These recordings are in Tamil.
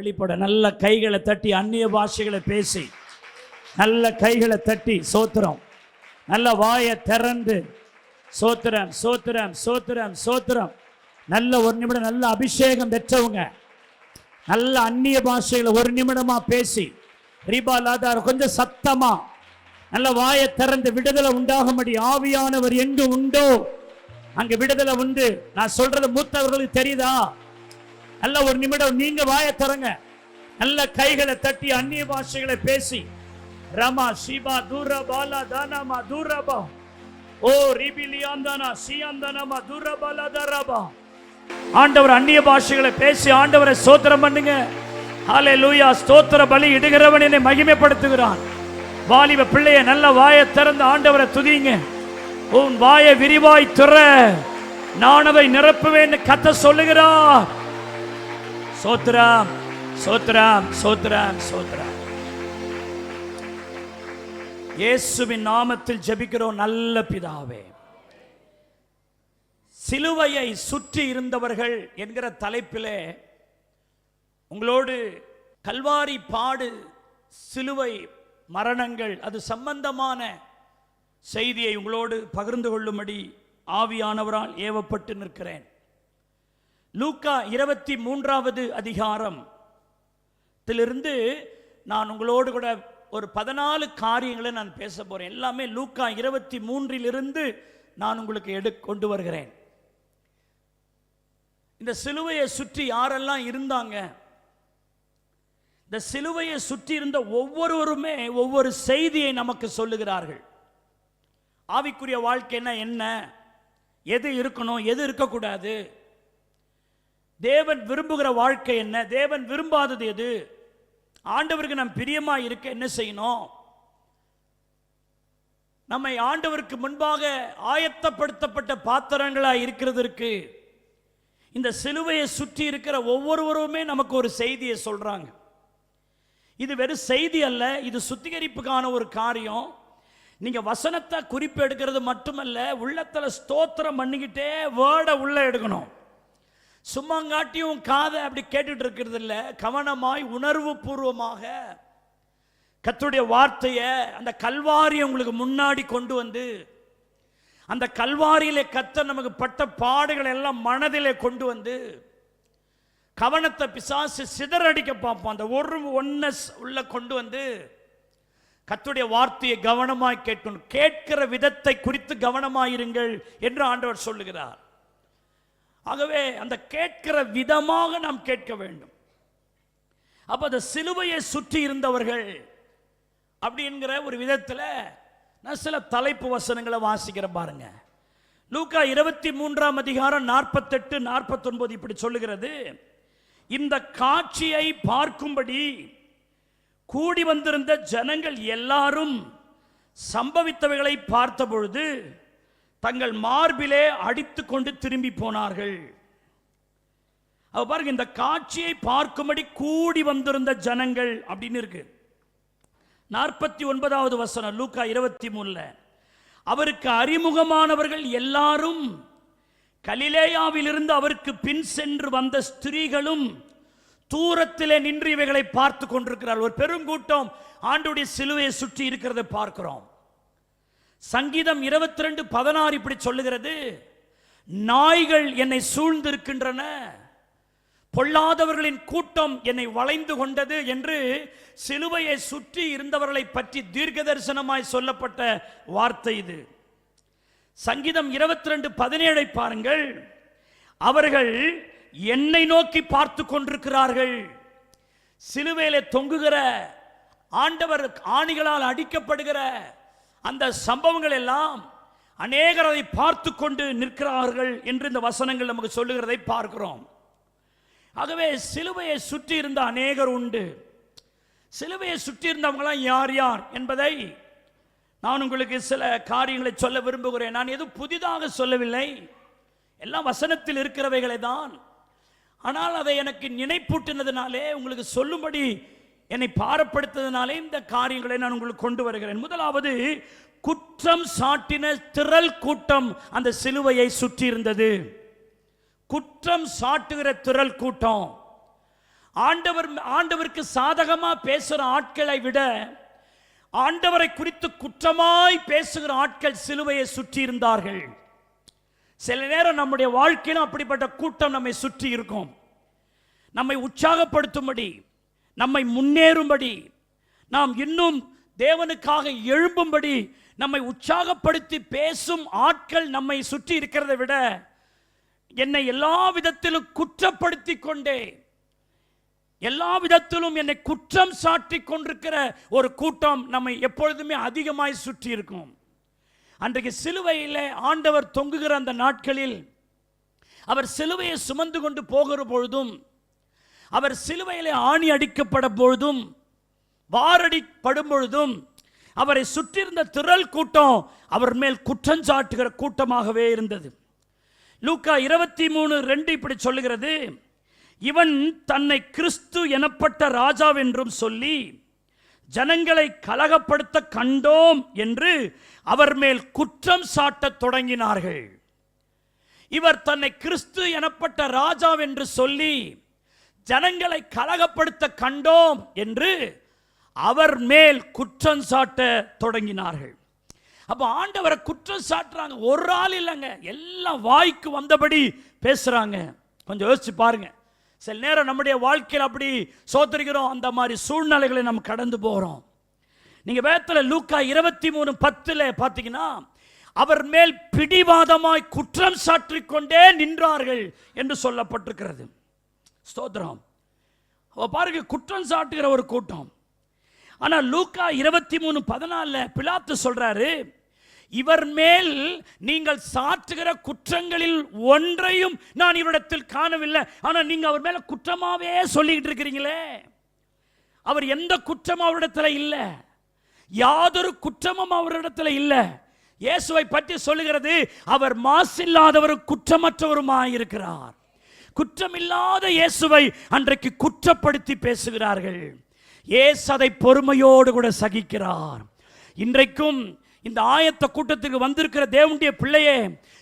வெளிப்பட நல்ல கைகளை தட்டி அந்நிய பாஷைகளை பேசி நல்ல கைகளை தட்டி சோத்திரம், நல்ல வாயை திறந்து சோத்திரம் சோத்திரம் சோத்திரம் சோத்திரம். நல்ல ஒரு நிமிடம் நல்ல அபிஷேகம் பெற்றவங்க நல்ல அந்நிய பாஷைகளை ஒரு நிமிடமா பேசி ரிபாலாதார கொஞ்சம் சத்தமா நல்ல வாயை திறந்து விடுதலை உண்டாகும்படி ஆவியானவர் எங்கு உண்டோ அங்க விடுதலை உண்டு. நான் சொல்றது மூத்தவர்களுக்கு தெரியுதா? நல்ல ஒரு நிமிடம் நீங்க வாயை திறங்க, நல்ல கைகளை தட்டி அந்நிய பாஷைகளை பேசி ரமா ஷிபா தூர பாலா தானாமா தூரபா ஓ ரிபிலியாந்தானா சியாந்தானாமா தூரபாலா தரபா. ஆண்டவர் அந்நிய பாஷைகளை பேசி ஆண்டவரை ஸ்தோத்திரம் பண்ணுங்க. ஹல்லேலூயா. ஸ்தோத்திர பலி இடுகிறவன் என்னை மகிமைப்படுத்துகிறான். வாலிப பிள்ளைய நல்ல வாயை திறந்து ஆண்டவரை துதிங்க. உன் வாயை விரிவாய் திற, நான் அதை நிரப்புவேன் கர்த்தர் சொல்லுகிறார். ஸ்தோத்திரம் ஸ்தோத்திரம் ஸ்தோத்திரம் ஸ்தோத்திரம். இயேசுவின் நாமத்தில் ஜெபிக்கிறோம் நல்ல பிதாவே. சிலுவையை சுற்றி இருந்தவர்கள் என்கிற தலைப்பிலே உங்களோடு கல்வாரி பாடு, சிலுவை மரணங்கள் அது சம்பந்தமான செய்தியை உங்களோடு பகிர்ந்து கொள்ளும்படி ஆவியானவரால் ஏவப்பட்டு நிற்கிறேன். லூக்கா 23வது அதிகாரத்திலிருந்து நான் உங்களோடு கூட ஒரு 14 காரியங்களை நான் பேச போறேன். எல்லாமே லூக்கா 23 நான் உங்களுக்கு கொண்டு வருகிறேன். இந்த சிலுவையை சுற்றி யாரெல்லாம் இருந்தாங்க? இந்த சிலுவையை சுற்றி இருந்த ஒவ்வொருவருமே ஒவ்வொரு செய்தியை நமக்கு சொல்லுகிறார்கள். ஆவிக்குரிய வாழ்க்கைன்னா என்ன, எது இருக்கணும், எது இருக்கக்கூடாது, தேவன் விரும்புகிற வாழ்க்கை என்ன, தேவன் விரும்பாதது எது, ஆண்டவருக்கு நாம் பிரியமா இருக்க என்ன செய்யணும், நம்மை ஆண்டவருக்கு முன்பாக ஆயத்தப்படுத்தப்பட்ட பாத்திரங்களாக இருக்கிறதற்கு இந்த சிலுவையை சுற்றி இருக்கிற ஒவ்வொருவருமே நமக்கு ஒரு செய்தியை சொல்றாங்க. இது வெறும் செய்தி அல்ல, இது சுத்திகரிப்புக்கான ஒரு காரியம். நீங்க வசனத்தை குறிப்பு எடுக்கிறது மட்டுமல்ல, உள்ளத்துல ஸ்தோத்திரம் பண்ணிக்கிட்டே வேர்டை உள்ள எடுக்கணும். சும்மாங்காட்டியும் காதை அப்படி கேட்டுட்டு இருக்கிறது இல்லை, கவனமாய் உணர்வு பூர்வமாக கர்த்தருடைய வார்த்தையை அந்த கல்வாரியை உங்களுக்கு முன்னாடி கொண்டு வந்து அந்த கல்வாரியிலே கர்த்தர் நமக்கு பட்ட பாடுகள் எல்லாம் மனதிலே கொண்டு வந்து கவனத்தை பிசாசு சிதறடிக்க பார்ப்போம். அந்த ஒன்னஸ் உள்ள கொண்டு வந்து கர்த்தருடைய வார்த்தையை கவனமாய் கேட்கணும். கேட்கிற விதத்தை குறித்து கவனமாயிருங்கள் என்று ஆண்டவர் சொல்லுகிறார். ஆகவே அந்த கேட்கிற விதமாக நாம் கேட்க வேண்டும். அப்ப அந்த சிலுவையை சுற்றி இருந்தவர்கள் அப்படிங்கிற ஒரு விதத்தில் நான் சில தலைப்பு வசனங்களை வாசிக்கிற பாருங்க. லூக்கா 23 அதிகாரம் 48 49 இப்படி சொல்லுகிறது. இந்த காட்சியை பார்க்கும்படி கூடி வந்திருந்த ஜனங்கள் எல்லாரும் சம்பவித்தவைகளை பார்த்த பொழுது தங்கள் மார்பிலே அடித்து கொண்டு திரும்பி போனார்கள். பாருங்க, இந்த காட்சியை பார்க்கும்படி கூடி வந்திருந்த ஜனங்கள் அப்படின்னு இருக்கு. 49வது வசனம் லூக்கா 23. அவருக்கு அறிமுகமானவர்கள் எல்லாரும் கலிலேயாவிலிருந்து அவருக்கு பின் சென்று வந்த ஸ்திரீகளும் தூரத்திலே நின்று இவைகளை பார்த்து கொண்டிருக்கிறார். ஒரு பெருங்கூட்டம் ஆண்டவருடைய சிலுவையை சுற்றி இருக்கிறதை பார்க்கிறோம். சங்கீதம் 22:16 இப்படி சொல்லுகிறது. நாய்கள் என்னை சூழ்ந்திருக்கின்றன, பொல்லாதவர்களின் கூட்டம் என்னை வளைந்து கொண்டது என்று சிலுவையை சுற்றி இருந்தவர்களை பற்றி தீர்க்க தரிசனமாய் சொல்லப்பட்ட வார்த்தை இது. சங்கீதம் 22:17 பாருங்கள். அவர்கள் என்னை நோக்கி பார்த்து கொண்டிருக்கிறார்கள். சிலுவையிலே தொங்குகிற ஆண்டவர் ஆணிகளால் அடிக்கப்படுகிற அந்த சம்பவங்கள் எல்லாம் அநேகர் அதை பார்த்து கொண்டு நிற்கிறார்கள் என்று இந்த வசனங்கள் நமக்கு சொல்லுகிறதை பார்க்கிறோம். ஆகவே சிலுவையை சுற்றி இருந்த அநேகர் உண்டு. சிலுவையை சுற்றி இருந்தவங்களாம் யார் யார் என்பதை நான் உங்களுக்கு சில காரியங்களை சொல்ல விரும்புகிறேன். நான் எதுவும் புதிதாக சொல்லவில்லை, எல்லாம் வசனத்தில் இருக்கிறவைகளை தான். ஆனால் அதை எனக்கு நினைப்பூட்டினதுனாலே, உங்களுக்கு சொல்லும்படி என்னை பாரப்படுத்ததினாலே இந்த காரியங்களை நான் உங்களுக்கு கொண்டு வருகிறேன். முதலாவது, குற்றம் சாட்டின திரள் கூட்டம் அந்த சிலுவையை சுற்றி இருந்தது. குற்றம் சாட்டுகிற திரள் கூட்டம். ஆண்டவருக்கு சாதகமா பேசுகிற ஆட்களை விட ஆண்டவரை குறித்து குற்றமாய் பேசுகிற ஆட்கள் சிலுவையை சுற்றி இருந்தார்கள். சில நேரம் நம்முடைய வாழ்க்கையிலும் அப்படிப்பட்ட கூட்டம் நம்மை சுற்றி இருக்கும். நம்மை உற்சாகப்படுத்தும்படி, நம்மை முன்னேறும்படி, நாம் இன்னும் தேவனுக்காக எழும்பும்படி நம்மை உற்சாகப்படுத்தி பேசும் ஆட்கள் நம்மை சுற்றி இருக்கிறதை விட என்னை எல்லா விதத்திலும் குற்றப்படுத்தி கொண்டே, எல்லா விதத்திலும் என்னை குற்றம் சாட்டி கொண்டிருக்கிற ஒரு கூட்டம் நம்மை எப்பொழுதுமே அதிகமாய் சுற்றி இருக்கும். அன்றைக்கு சிலுவையில் ஆண்டவர் தொங்குகிற அந்த நாட்களில் அவர் சிலுவையை சுமந்து கொண்டு போகிற பொழுதும், அவர் சிலுவையிலே ஆணி அடிக்கப்பட பொழுதும், வாரடிப்படும் பொழுதும் அவரை சுற்றியிருந்த திரள் கூட்டம் அவர் மேல் குற்றஞ்சாட்டுகிற கூட்டமாகவே இருந்தது. லூக்கா 23:2 இப்படி சொல்லுகிறது, இவன் தன்னை கிறிஸ்து எனப்பட்ட ராஜாவென்றும் சொல்லி ஜனங்களை கலகப்படுத்த கண்டோம் என்று அவர் மேல் குற்றம் சாட்டத் தொடங்கினார்கள். இவர் தன்னை கிறிஸ்து எனப்பட்ட ராஜாவென்று சொல்லி ஜனங்களை கலகப்படுத்த கண்டோம் என்று அவர் மேல் குற்றம் சாட்ட தொடங்கினார்கள். அப்போ ஆண்டவரை குற்றம் சாட்டுறாங்க. ஒரு ஆள் இல்லைங்க, எல்லாம் வாய்க்கு வந்தபடி பேசுறாங்க. கொஞ்சம் யோசிச்சு பாருங்க. சில நேரம் நம்முடைய வாழ்க்கையில் அப்படி சோதரிக்கிறோம், அந்த மாதிரி சூழ்நிலைகளை நம்ம கடந்து போகிறோம். நீங்கள் வேதத்தில் லூக்கா 23:10 பார்த்தீங்கன்னா, அவர் மேல் பிடிவாதமாய் குற்றம் சாற்றிக்கொண்டே நின்றார்கள் என்று சொல்லப்பட்டிருக்கிறது. ஸ்தோத்திரம். பாருங்க, குற்றம் சாட்டுகிற ஒரு கூட்டம். ஆனால் லூக்கா 23:14 பிலாத்து சொல்றாரு, இவர் மேல் நீங்கள் சாற்றுகிற குற்றங்களில் ஒன்றையும் நான் இவரிடத்தில் காணவில்லை. ஆனால் நீங்க அவர் மேல குற்றமாவே சொல்லிக்கிட்டு இருக்கிறீங்களே. அவர் எந்த குற்றமும் அவரிடத்தில் இல்லை, யாதொரு குற்றமும் அவரிடத்தில் இல்லை. இயேசுவை பற்றி சொல்லுகிறது, அவர் மாசில்லாதவரும் குற்றமற்றவருமாயிருக்கிறார். குற்றமில்லாத இயேசுவை அன்றைக்கு குற்றப்படுத்தி பேசுகிறார்கள். இயேசு அதை பொறுமையோடு கூட சகிக்கிறார். இன்றைக்கும் இந்த ஆயத்த கூட்டத்துக்கு வந்திருக்கிற தேவனுடைய பிள்ளையே,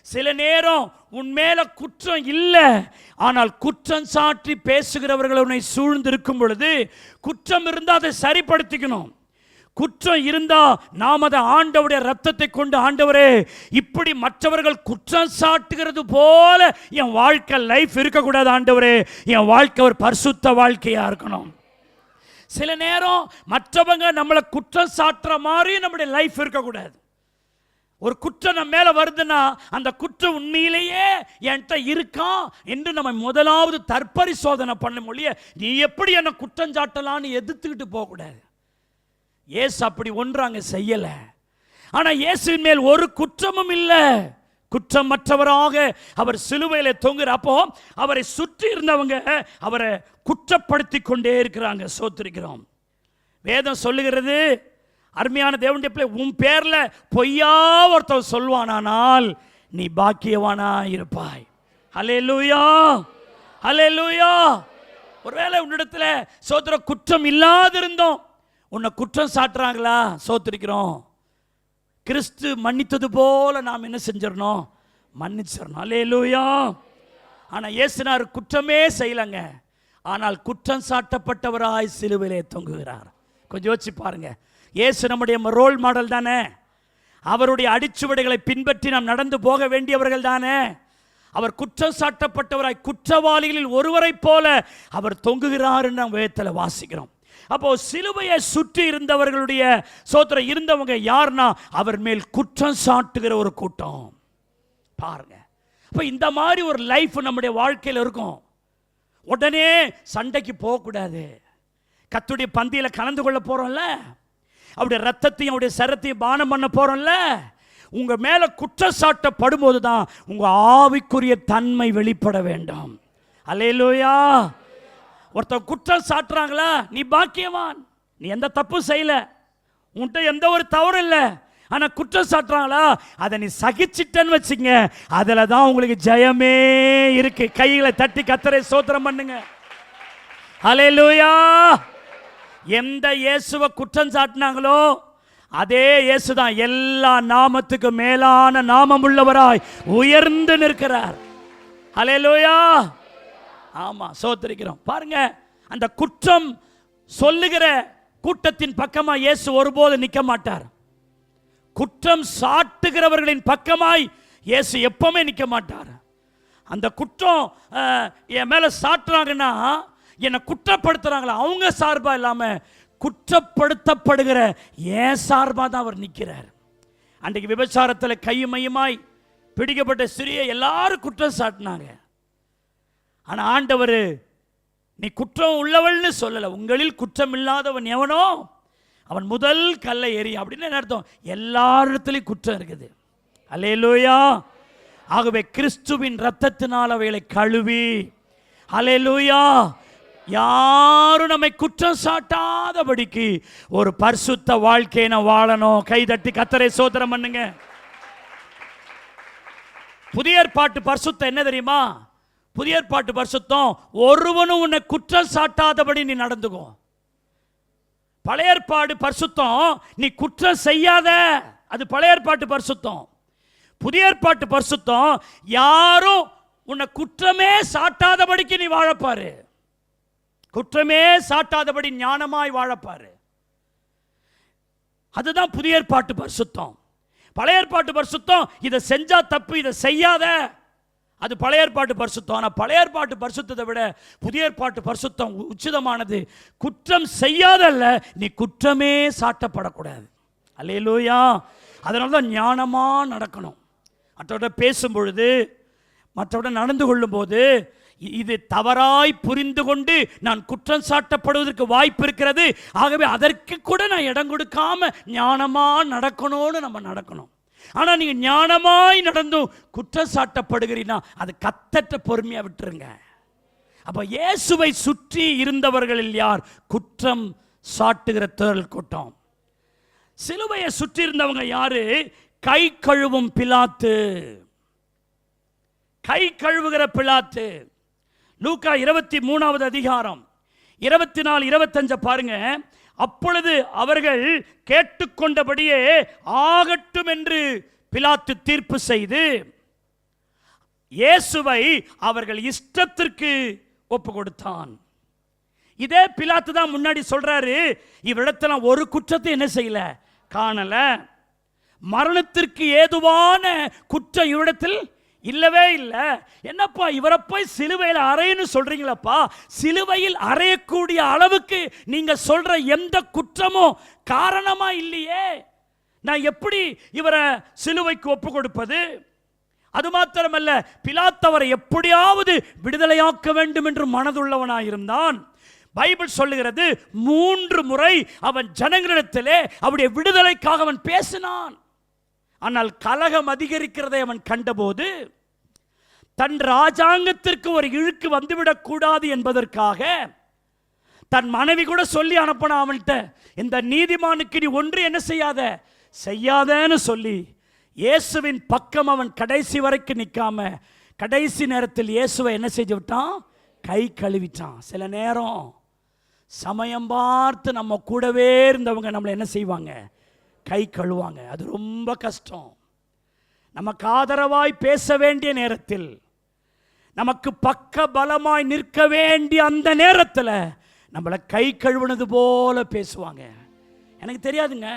சில நேரம் உன் மேல குற்றம் இல்லை, ஆனால் குற்றம் சாற்றி பேசுகிறவர்கள் உன்னை சூழ்ந்திருக்கும் பொழுது குற்றம் இருந்தால் அதை சரிப்படுத்திக்கணும். குற்றம் இருந்தா நாம் அதை ஆண்டவருடைய ரத்தத்தை கொண்டு, ஆண்டவரே இப்படி மற்றவர்கள் குற்றம் சாட்டுகிறது போல என் வாழ்க்கை லைஃப் இருக்கக்கூடாது, ஆண்டவரே என் வாழ்க்கை ஒரு பரிசுத்த வாழ்க்கையா இருக்கணும். சில நேரம் மற்றவங்க நம்மளை குற்றம் சாட்டுற மாதிரி நம்முடைய லைஃப் இருக்கக்கூடாது. ஒரு குற்றம் நம்ம மேல வருதுன்னா அந்த குற்றம் உண்மையிலேயே என்கிட்ட இருக்கா என்று நம்ம முதலாவது தற்பரிசோதனை பண்ண முடிய, நீ எப்படி என்ன குற்றம் சாட்டலான்னு எதிர்த்துக்கிட்டு போகக்கூடாது. இயேசு அப்படி ஒன்றாங்க செய்யல. ஆனா இயேசுவின் மேல் ஒரு குற்றமும் இல்லை, குற்றமற்றவராக அவர் சிலுவையில தொங்குற. அப்போ அவரை சுற்றி இருந்தவங்க அவரை குற்றப்படுத்தி கொண்டே இருக்கிறாங்க. சோத்திருக்கிறோம். வேதம் சொல்லுகிறது, அருமையான தேவனுடைய பிள்ளை, உன் பேர்ல பொய்யா ஒருத்தர் சொல்வானால் நீ பாக்கியவானா இருப்பாய். ஹல்லேலூயா, ஹல்லேலூயா. ஒருவேளை உன்னிடத்துல சோத்திர குற்றம் இல்லாதிருந்தோம், உன்னை குற்றம் சாட்டுறாங்களா? சோத்திருக்கிறோம். கிறிஸ்து மன்னித்தது போல நாம் என்ன செஞ்சிடணும்? மன்னிச்சிடணும். ஹல்லேலூயா. ஆனா இயேசுனார் குற்றமே செய்யலங்க, ஆனால் குற்றம் சாட்டப்பட்டவராய் சிலுவையிலே தொங்குகிறார். கொஞ்சம் யோசிச்சு பாருங்க. இயேசு நம்முடைய ரோல் மாடல் தானே, அவருடைய அடிச்சுவடைகளை பின்பற்றி நாம் நடந்து போக வேண்டியவர்கள் தானே. அவர் குற்றம் சாட்டப்பட்டவராய் குற்றவாளிகளில் ஒருவரை போல அவர் தொங்குகிறார் என்று நாம் வேதத்தில் வாசிக்கிறோம். அப்போ சிலுவையை சுற்றி இருந்தவர்களுடைய சோத்திர இருந்தவங்க யார்னா அவர் மேல் குற்றம் சாட்டுகிற ஒரு கூட்டம். பாருங்க, அப்ப இந்த மாதிரி ஒரு லைஃப் நம்முடைய வாழ்க்கையில் இருக்கும். உடனே சண்டைக்கு போகக்கூடாது. கர்த்தருடைய பந்தியில கலந்து கொள்ள போறோம்ல, அவருடைய ரத்தத்தையும் அவருடைய சரத்தையும் பானம் பண்ண போறோம்ல, உங்க மேல குற்றம் சாட்டப்படும் போதுதான் உங்க ஆவிக்குரிய தன்மை வெளிப்பட வேண்டும். அல்லேலூயா. ஒருத்தர் குற்றம் சாட்டுறாங்களா, நீ பாக்கியவான், நீ எந்த தப்பும் செய்யல, உன்கிட்ட எந்த ஒரு தவறும் இல்லை. ஆனா குற்றம் சாட்டுறாங்களா, அதை நீ சகிச்சிட்டன்னு வச்சுங்க, அதுல தான் உங்களுக்கு ஜெயமே இருக்கு. கைகளை தட்டி கர்த்தரை ஸ்தோத்திரம் பண்ணுங்க. ஹல்லேலூயா. எந்த இயேசுவை குற்றம் சாட்டினாங்களோ அதே இயேசு தான் எல்லா நாமத்துக்கு மேலான நாமம் உள்ளவராய் உயர்ந்து நிற்கிறார். ஹல்லேலூயா. ஆமா, சோத்திரிக்கிறோம். பாருங்க, அந்த குற்றம் சொல்லுகிற கூட்டத்தின் பக்கமா இயேசு ஒருபோது நிற்க மாட்டார். குற்றம் சாட்டுகிறவர்களின் பக்கமாய் இயேசு எப்பவுமே நிற்க மாட்டார். அந்த குற்றம் என் மேல சாட்டுறாங்கன்னா, என்னை குற்றப்படுத்துறாங்களா, அவங்க சார்பா இல்லாம குற்றப்படுத்தப்படுகிற ஏன் சார்பா தான் அவர் நிற்கிறார். அன்றைக்கு விபச்சாரத்தில் கையுமையுமாய் பிடிக்கப்பட்ட ஸ்திரியை எல்லாரும் குற்றம் சாட்டினாங்க. ஆனா ஆண்டவர் நீ குற்றம் உள்ளவள்னு சொல்லல, உங்களில் குற்றம் இல்லாதவன் எவனோ அவன் முதல் கல்லை எறி அப்படின்னு என்ன அர்த்தம்? எல்லாரிடத்திலையும் குற்றம் இருக்குது. அல்லேலூயா. ஆகவே கிறிஸ்துவின் இரத்தத்தினால் அவைகளை கழுவி, அல்லேலூயா, யாரும் நம்மை குற்றம் சாட்டாதபடிக்கு ஒரு பரிசுத்த வாழ்க்கையை நான் வாழணும். கைதட்டி கர்த்தரை ஸ்தோத்திரம் பண்ணுங்க. புதிய ஏற்பாட்டு பரிசுத்தம் என்ன தெரியுமா? புதிய ஏற்பாட்டு பரிசுத்தம் ஒருவனும் உன்னை குற்றம் சாட்டாதபடி நீ நடந்துக்கோ. பழைய ஏற்பாடு பரிசுத்தம் நீ குற்றம் செய்யாத, அது பழைய ஏற்பாட்டு பரிசுத்தம். புதிய ஏற்பாட்டு பரிசுத்தம் யாரும் உன்னை குற்றமே சாட்டாதபடிக்கு நீ வாழப்பாரு. குற்றமே சாட்டாதபடி ஞானமாய் வாழப்பாரு. அதுதான் புதிய ஏற்பாட்டு பரிசுத்தம். பழைய ஏற்பாட்டு பரிசுத்தம் இதை செஞ்சா தப்பு, இதை செய்யாத, அது பழைய ஏற்பாட்டு பரிசுத்தம். ஆனால் பழைய ஏற்பாட்டு பரிசுத்தத்தை விட புதிய ஏற்பாட்டு பரிசுத்தம் உச்சிதமானது. குற்றம் செய்யாதல்ல, நீ குற்றமே சாட்டப்படக்கூடாது. அல்லேலூயா. அதனால தான் ஞானமா நடக்கணும். மற்றவட பேசும் பொழுது, மற்றவட நடந்து கொள்ளும் போது, இது தவறாய் புரிந்து கொண்டு நான் குற்றம் சாட்டப்படுவதற்கு வாய்ப்பு இருக்கிறது. ஆகவே அதற்கு கூட நான் இடம் கொடுக்காம ஞானமா நடக்கணும்னு நம்ம நடக்கணும். ஆனா நீங்க ஞானமாய் நடந்தும் குற்றம் சாட்டப்படுகிறீங்கன்னா அது கத்தற்ற பொறுமையா விட்டுருங்க. அப்ப இயேசுவை சுற்றி இருந்தவர்களில் யார்? குற்றம் சாட்டுகிற தேள் கூட்டம். சிலுவையை சுற்றி இருந்தவங்க யாரு? கை கழுவும் பிலாத்து. கை கழுவுகிற பிலாத்து. லூக்கா 23வது அதிகாரம் 24, 25 பாருங்க. அப்பொழுது அவர்கள் கேட்டுக்கொண்டபடியே ஆகட்டும் என்று பிலாத்து தீர்ப்பு செய்து இயேசுவை அவர்கள் இஷ்டத்திற்கு ஒப்பு கொடுத்தான். இதே பிலாத்து தான் முன்னாடி சொல்றாரு, இவ்விடத்துல ஒரு குற்றத்தை என்ன செய்யல, காணல, மரணத்திற்கு ஏதுவான குற்றம் இவ்விடத்தில் இல்லவே இல்லை. என்னப்பா இவரை போய் சிலுவையில் அறைன்னு சொல்றீங்களப்பா? சிலுவையில் அறையக்கூடிய அளவுக்கு நீங்க சொல்ற எந்த குற்றமும் காரணமா இல்லையே, நான் எப்படி இவரை சிலுவைக்கு ஒப்பு கொடுப்பது? அது மாத்திரமல்ல, பிலாத்து அவரை எப்படியாவது விடுதலையாக்க வேண்டும் என்று மனதுள்ளவனாயிருந்தான். பைபிள் சொல்லுகிறது 3 முறை அவன் ஜனங்களிடத்திலே அவருடைய விடுதலைக்காக அவன் பேசினான். ஆனால் கலகம் அதிகரிக்கிறதை அவன் கண்டபோது தன் ராஜாங்கத்திற்கு ஒரு இழுக்கு வந்துவிடக் கூடாது என்பதற்காக தன் மனைவி கூட சொல்லி அனுப்பின அவன்கிட்ட, இந்த நீதிமானுக்கு நீ ஒன்று என்ன செய்யாதன்னு சொல்லி இயேசுவின் பக்கம் அவன் கடைசி வரைக்கும் நிற்காம கடைசி நேரத்தில் இயேசுவை என்ன செஞ்சு விட்டான்? கை கழுவிட்டான். சில நேரம் சமயம் பார்த்து நம்ம கூடவே இருந்தவங்க நம்மளை என்ன செய்வாங்க? கை கழுவாங்க. அது ரொம்ப கஷ்டம். நமக்கு ஆதரவாய் பேச வேண்டிய நேரத்தில், நமக்கு பக்க பலமாய் நிற்க வேண்டிய அந்த நேரத்தில் நம்மளை கை கழுவுனது போல பேசுவாங்க. எனக்கு தெரியாதுங்க,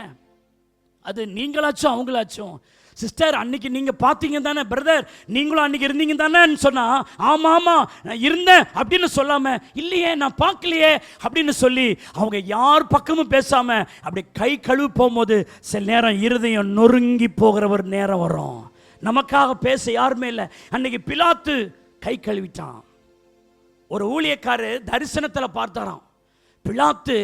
அது நீங்களாச்சும் அவங்களாச்சும். சிஸ்டர் அன்னைக்கு நீங்க பார்த்தீங்க தானே, பிரதர் நீங்களும் அன்னைக்கு இருந்தீங்க தானேன்னு சொன்னா, ஆமா ஆமா நான் இருந்தேன் அப்படின்னு சொல்லாம, இல்லையே நான் பார்க்கலையே அப்படின்னு சொல்லி அவங்க யார் பக்கமும் பேசாம அப்படி கை கழுவி போகும்போது சில நேரம் இருதயம் நொறுங்கி போகிற ஒரு நேரம் வரும். நமக்காக பேச யாருமே இல்லை. அன்னைக்கு பிலாத்து கை கழுவிட்டான். ஒரு ஊழியக்காரர் தரிசனத்தில் பார்த்தாராம், பிலாத்து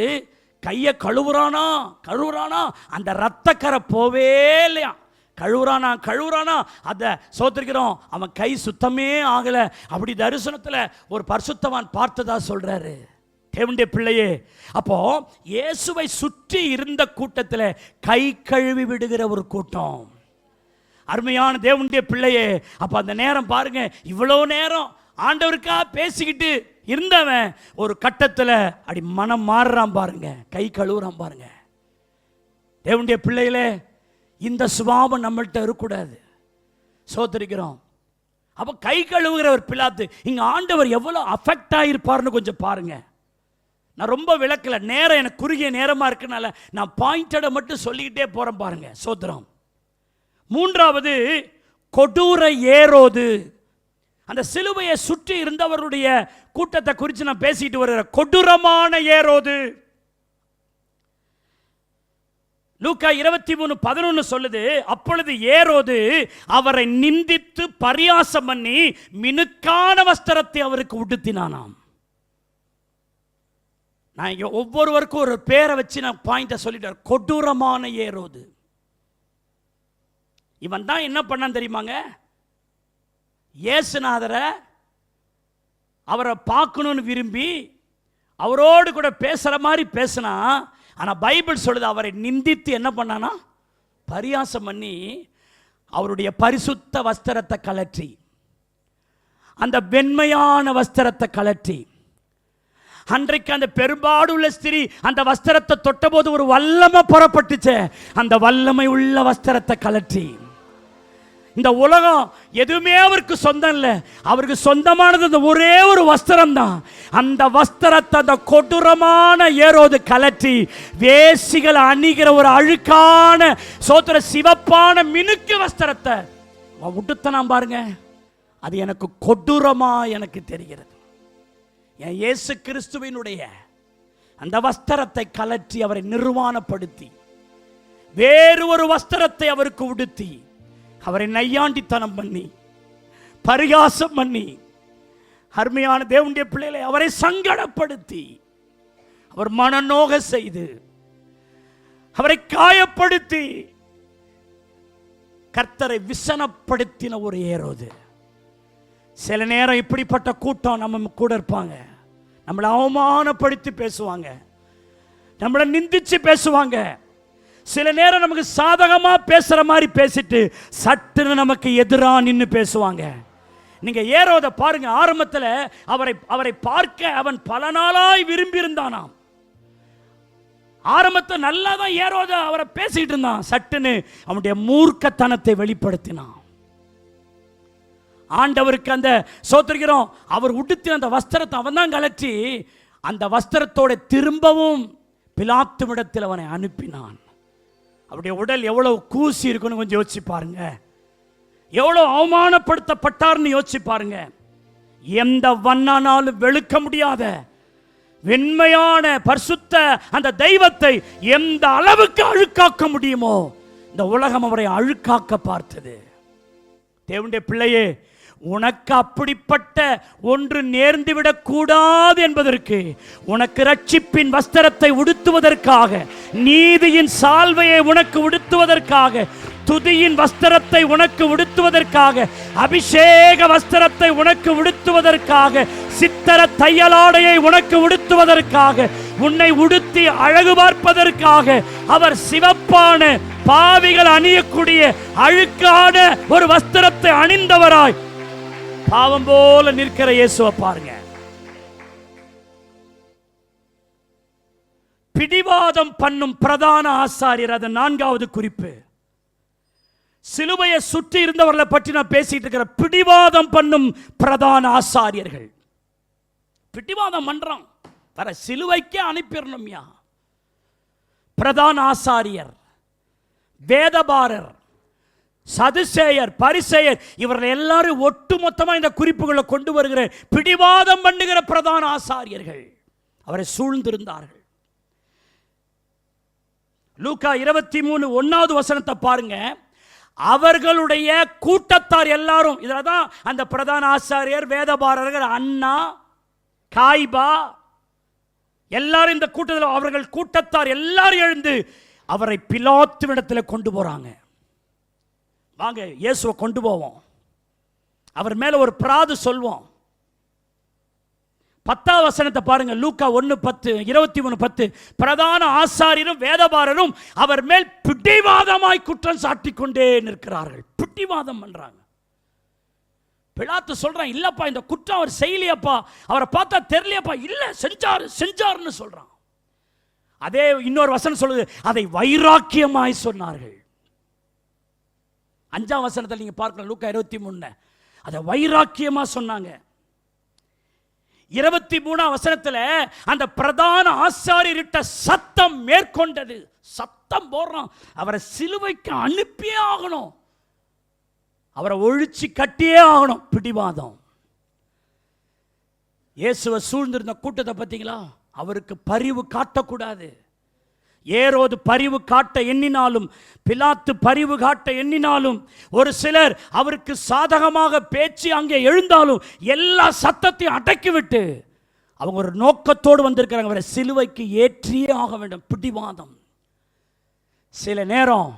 கையை கழுவுறானா அந்த ரத்தக்கரை போவே இல்லையா, கழுவுறானா அதை சோத்திருக்கிறோம், அவன் கை சுத்தமே ஆகல. அப்படி தரிசனத்தில் ஒரு பரிசுத்தவான் பார்த்ததா சொல்றாரு. தேவனுடைய பிள்ளையே, அப்போ இயேசுவை சுற்றி இருந்த கூட்டத்தில் கை கழுவி விடுகிற ஒரு கூட்டம். அருமையான தேவனுடைய பிள்ளையே, அப்ப அந்த நேரம் பாருங்க, இவ்வளோ நேரம் ஆண்டவருக்கா பேசிக்கிட்டு இருந்தவன் ஒரு கட்டத்தில் அப்படி மனம் மாறுறான் பாருங்க, கை கழுவுறான் பாருங்க. தேவனுடைய பிள்ளைகளே, இந்த சுபாவம் நம்மள்கிட்ட இருக்கக்கூடாது. சோதரிக்கிறோம். அப்போ கை கழுவுகிற ஒரு பிலாத்து, இங்க ஆண்டவர் எவ்வளவு அஃபெக்ட் ஆகிருப்பார்னு கொஞ்சம் பாருங்க. நான் ரொம்ப விளக்கல, நேரம் எனக்கு குறுகிய நேரமாக இருக்கனால நான் பாயிண்டடை மட்டும் சொல்லிக்கிட்டே போகிறேன் பாருங்க. சோத்திரம். மூன்றாவது கொடூர ஏரோது. அந்த சிலுவையை சுற்றி இருந்தவருடைய கூட்டத்தை குறித்து நான் பேசிட்டு வருகிற கொடூரமான ஏரோது. லூக்கா 23:11 சொல்லுது, அப்பொழுது ஏரோது அவரை நிந்தித்து பரியாசம் பண்ணி மினுக்கான வஸ்திரத்தை அவருக்கு உடுத்தினானாம். நான் இங்க ஒவ்வொருவருக்கும் ஒரு பேரை வச்சு நான் பாயிண்ட சொல்லிட்டேன். கொடூரமான ஏரோது. இவன் தான் என்ன பண்ணான் தெரியுமாங்க? இயேசுநாதரை அவரை பார்க்கணும்னு விரும்பி அவரோடு கூட பேசுகிற மாதிரி பேசினா, ஆனால் பைபிள் சொல்லுது அவரை நிந்தித்து என்ன பண்ணானா, பரியாசம் பண்ணி அவருடைய பரிசுத்த வஸ்திரத்தை கலற்றி, அந்த வெண்மையான வஸ்திரத்தை கலற்றி, அன்றைக்கு அந்த பெரும்பாடுள்ள ஸ்திரீ அந்த வஸ்திரத்தை தொட்டபோது ஒரு வல்லமை புறப்பட்டுச்சு, அந்த வல்லமை உள்ள வஸ்திரத்தை கலற்றி, இந்த உலகம் எதுவுமே அவருக்கு சொந்தம் இல்லை, அவருக்கு சொந்தமானது இந்த ஒரே ஒரு வஸ்திரம் தான். அந்த வஸ்திரத்தை அந்த கொடூரமான ஏரோது கலற்றி வேசிகள் அணிகிற ஒரு அழுக்கான சோத்திர சிவப்பான மினுக்கு வஸ்திரத்தை உடுத்தனாம் பாருங்க. அது எனக்கு கொடூரமா எனக்கு தெரிகிறது. என் இயேசு கிறிஸ்துவினுடைய அந்த வஸ்திரத்தை கலற்றி அவரை நிர்வாணப்படுத்தி வேறு ஒரு வஸ்திரத்தை அவருக்கு உடுத்தி அவரை நையாண்டித்தனம் பண்ணி பரிகாசம் பண்ணி, அருமையான தேவனுடைய பிள்ளைகளை அவரை சங்கடப்படுத்தி, அவர் மனநோக செய்து, அவரை காயப்படுத்தி கர்த்தரை விசனப்படுத்தின ஒரு ஏரோது. சில நேரம் இப்படிப்பட்ட கூட்டம் நம்ம கூட இருப்பாங்க. நம்மளை அவமானப்படுத்தி பேசுவாங்க, நம்மளை நிந்திச்சு பேசுவாங்க. சில நேரம் நமக்கு சாதகமா பேசுற மாதிரி பேசிட்டு சட்டுன்னு நமக்கு எதிராக நின்று பேசுவாங்க. நீங்க ஏரோதை பாருங்க. ஆரம்பத்தில் அவரை பார்க்க அவன் பல நாளாய் விரும்பி இருந்தானாம். ஆரம்பத்தில் நல்லா தான் ஏரோதை அவரை பேசிட்டு இருந்தான். சட்டுன்னு அவனுடைய மூர்க்கத்தனத்தை வெளிப்படுத்தினான். ஆண்டவருக்கு அந்த சோத்திரிக்கிறோம் அவர் உடுத்தின அந்த வஸ்திரத்தை அவன் தான் கலற்றி அந்த வஸ்திரத்தோட திரும்பவும் பிலாத்துவிடத்தில் அவனை அனுப்பினான். அவருடைய உடல் எவ்வளவு கூசி இருக்குன்னு கொஞ்சம் யோசிச்சு பாருங்க. எவ்வளவு அவமானப்படுத்தப்பட்டார்னு யோசிச்சு பாருங்க. எந்த வண்ணானாலும் வெளுக்க முடியாத வெண்மையான பரிசுத்த அந்த தெய்வத்தை எந்த அளவுக்கு அழுக்காக்க முடியுமோ இந்த உலகம் அவரை அழுக்காக்க பார்த்தது. தேவனுடைய பிள்ளையே, உனக்கு அப்படிப்பட்ட ஒன்று நேர்ந்துவிடக் கூடாது என்பதற்கு, உனக்கு ரட்சிப்பின் வஸ்திரத்தை உடுத்துவதற்காக, நீதியின் சால்வையை உனக்கு உடுத்துவதற்காக, துதியின் வஸ்திரத்தை உனக்கு உடுத்துவதற்காக, அபிஷேக வஸ்திரத்தை உனக்கு உடுத்துவதற்காக, சித்திர தையலாடையை உனக்கு உடுத்துவதற்காக, உன்னை உடுத்தி அழகு பார்ப்பதற்காக அவர் சிவப்பான பாவிகள் அணியக்கூடிய அழுக்கான ஒரு வஸ்திரத்தை அணிந்தவராய் பாவம் போல நிற்கிற இயேசுவை பாருங்க. பிடிவாதம் பண்ணும் பிரதான ஆசாரியர். அது 4வது குறிப்பு. சிலுவையை சுற்றி இருந்தவர்களை பற்றி நான் பேசிட்டு இருக்கிற பிடிவாதம் பண்ணும் பிரதான ஆசாரியர்கள். பிடிவாதம் பண்றான், வர சிலுவைக்கே அனுப்பிடணும்யா. பிரதான ஆசாரியர், வேதபாரர், சதுசேயர், பரிசேயர், இவர்கள் எல்லாரும் ஒட்டுமொத்தமாக இந்த குறிப்புகளை கொண்டு வருகிற பிடிவாதம் பண்ணுகிற பிரதான ஆசாரியர்கள் அவரை சூழ்ந்திருந்தார்கள். லூக்கா 23:1 வசனத்தை பாருங்க. அவர்களுடைய கூட்டத்தார் எல்லாரும், இதில் தான் அந்த பிரதான ஆசாரியர், வேதபாரர்கள், அண்ணா, காய்பா எல்லாரும் இந்த கூட்டத்தில், அவர்கள் கூட்டத்தார் எல்லாரும் எழுந்து அவரை பிலாத்துவிடத்தில் கொண்டு போறாங்க. வாங்க இயேசுவை கொண்டு போவோம், அவர் மேல ஒரு பிராது சொல்வோம். 10வது வசனத்தை பாருங்க. லூக்கா 1:10 பிரதான ஆசாரியரும் வேதபாரரும் அவர் மேல் பிடிவாதமாய் குற்றம் சாட்டி கொண்டே நிற்கிறார்கள். பிடிவாதம் பண்றாங்க. பிலாத்து சொல்றான், இல்லப்பா இந்த குற்றம் அவர் செய்யலையப்பா, அவரை பார்த்தா தெரியலையப்பா, இல்ல செஞ்சாருன்னு சொல்றான். அதே இன்னொரு வசனம் சொல்லுது, அதை வைராக்கியமாய் சொன்னார்கள். 5ஆம் வசனத்தில் நீங்க பார்க்கலாம். லூக்கா 23 அதை வைராக்கியமா சொன்னாங்க. 23 வசனத்துல அந்த பிரதான ஆசாரியரிட்ட சத்தம் மேற்கொண்டது. சத்தம் போடுறான், அவரை சிலுவைக்கு அனுப்பியே ஆகணும், அவரை ஒழிச்சு கட்டியே ஆகணும். பிடிவாதம். இயேசுவை சூழ்ந்திருந்த கூட்டத்தை பார்த்தீங்களா? அவருக்கு பரிவு காட்டக்கூடாது. ஏரோது பரிவு காட்ட எண்ணினாலும், பிலாத்து பரிவு காட்ட எண்ணினாலும், ஒரு சிலர் அவருக்கு சாதகமாக பேச்சு அங்கே எழுந்தாலும் எல்லா சத்தத்தையும் அடக்கிவிட்டு அவங்க ஒரு நோக்கத்தோடு வந்திருக்கிறாங்க, அவரை சிலுவைக்கு ஏற்றியே ஆக வேண்டும். பிடிவாதம். சில நேரம்